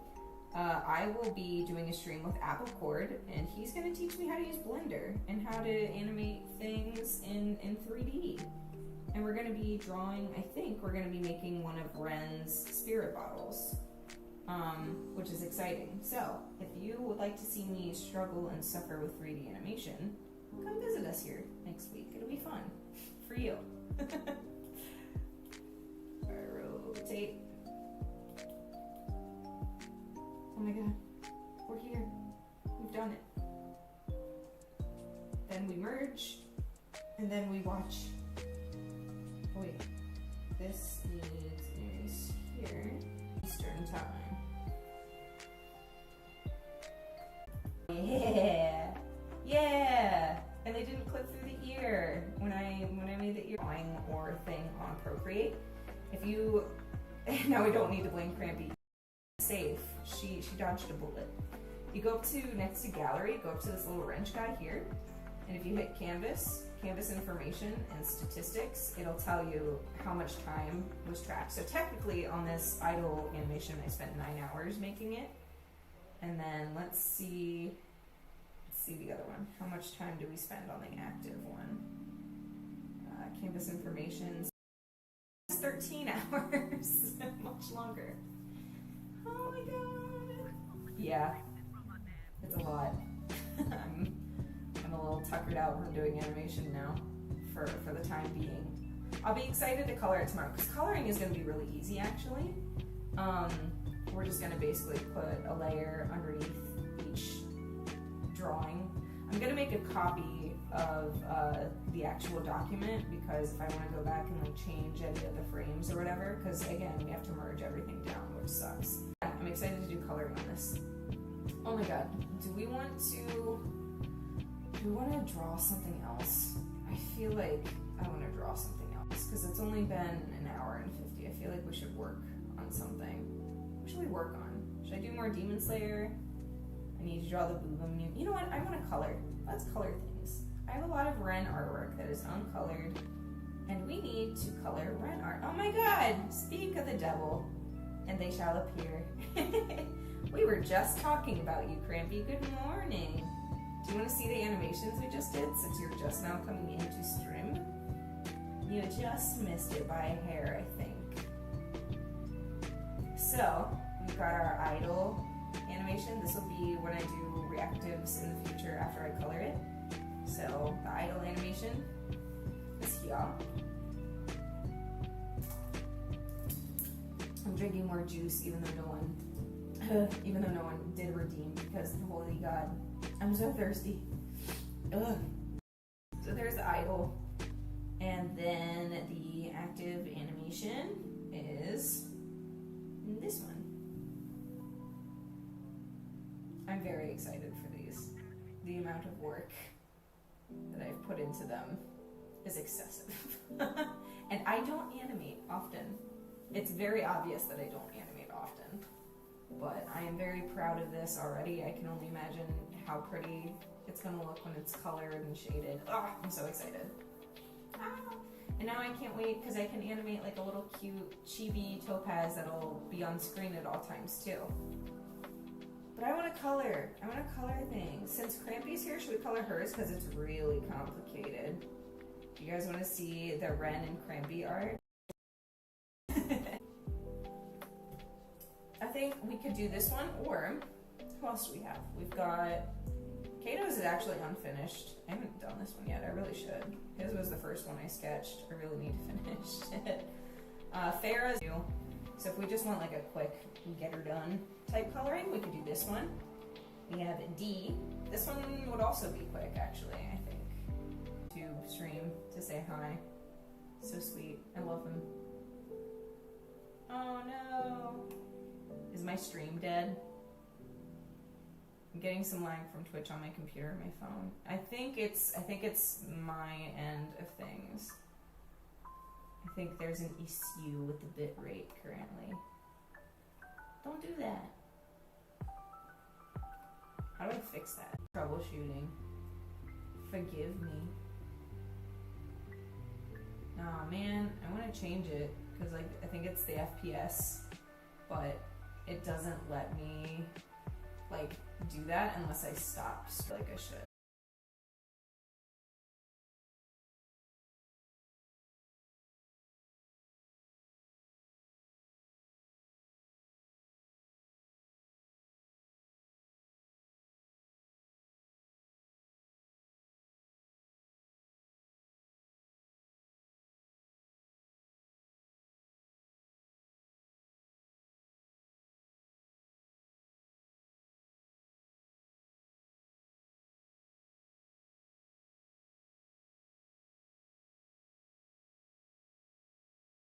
I will be doing a stream with Apple Cord, and he's going to teach me how to use Blender and how to animate things in 3D. And we're going to be drawing, I think we're going to be making one of Ren's spirit bottles, which is exciting. So, if you would like to see me struggle and suffer with 3D animation, come visit us here next week. It'll be fun for you. Rotate. Oh my god, we're here. We've done it. Then we merge, and then we watch. Oh wait, this is here, Eastern time. Yeah, yeah. And they didn't clip through the ear when I made the ear drawing or thing on Procreate. If you now we don't need to blame Crampy. Safe. She dodged a bullet. You go up to next to gallery, go up to this little wrench guy here, and if you hit canvas information and statistics, it'll tell you how much time was tracked. So technically on this idle animation I spent 9 hours making it. And then let's see the other one. How much time do we spend on the active one? Canvas information. 13 hours. Much longer. Oh my god. Yeah, it's a lot. I'm a little tuckered out from doing animation now for the time being. I'll be excited to color it tomorrow because coloring is going to be really easy actually. We're just going to basically put a layer underneath each drawing. I'm going to make a copy of the actual document because if I want to go back and like change any of the frames or whatever, because again we have to merge everything down, which sucks. I'm excited to do coloring on this. Oh my god, do we want to draw something else? I feel like I want to draw something else because it's only been an hour and 50. I feel like we should work on something. What should we work on? Should I do more Demon Slayer? I need to draw the Boobum. You know what? I want to color. Let's color things. I have a lot of Ren artwork that is uncolored, and we need to color Ren art. Oh my god! Speak of the devil, and they shall appear. We were just talking about you, Crampy. Good morning. Do you want to see the animations we just did since you're just now coming into stream? You just missed it by a hair, I think. So, we've got our idle animation. This will be when I do reactives in the future after I color it. So, the idle animation is here. I'm drinking more juice even though no one did redeem because holy god, I'm so thirsty. Ugh. So there's the idle, and then the active animation is this one. I'm very excited for these. The amount of work that I've put into them is excessive. And I don't animate often. It's very obvious that I don't animate often. But I am very proud of this already. I can only imagine how pretty it's gonna look when it's colored and shaded. Oh, I'm so excited. Ah. And now I can't wait because I can animate like a little cute chibi topaz that'll be on screen at all times too. But I want to color. I want to color things. Since Crampy's here, should we color hers? Because it's really complicated. Do you guys want to see the Ren and Crampy art? I think we could do this one, or who else do we have? We've got Kato's is actually unfinished. I haven't done this one yet. I really should. His was the first one I sketched. I really need to finish it. Farah's new. So if we just want like a quick get her done type coloring, we could do this one. We have D. This one would also be quick, actually, I think. To stream to say hi. So sweet. I love him. Oh no. Is my stream dead? I'm getting some lag from Twitch on my computer and my phone. I think it's my end of things. I think there's an issue with the bit rate currently. Don't do that. How do I fix that? Troubleshooting. Forgive me. Nah, man, I want to change it because I think it's the FPS, but it doesn't let me like do that unless I stop like I should.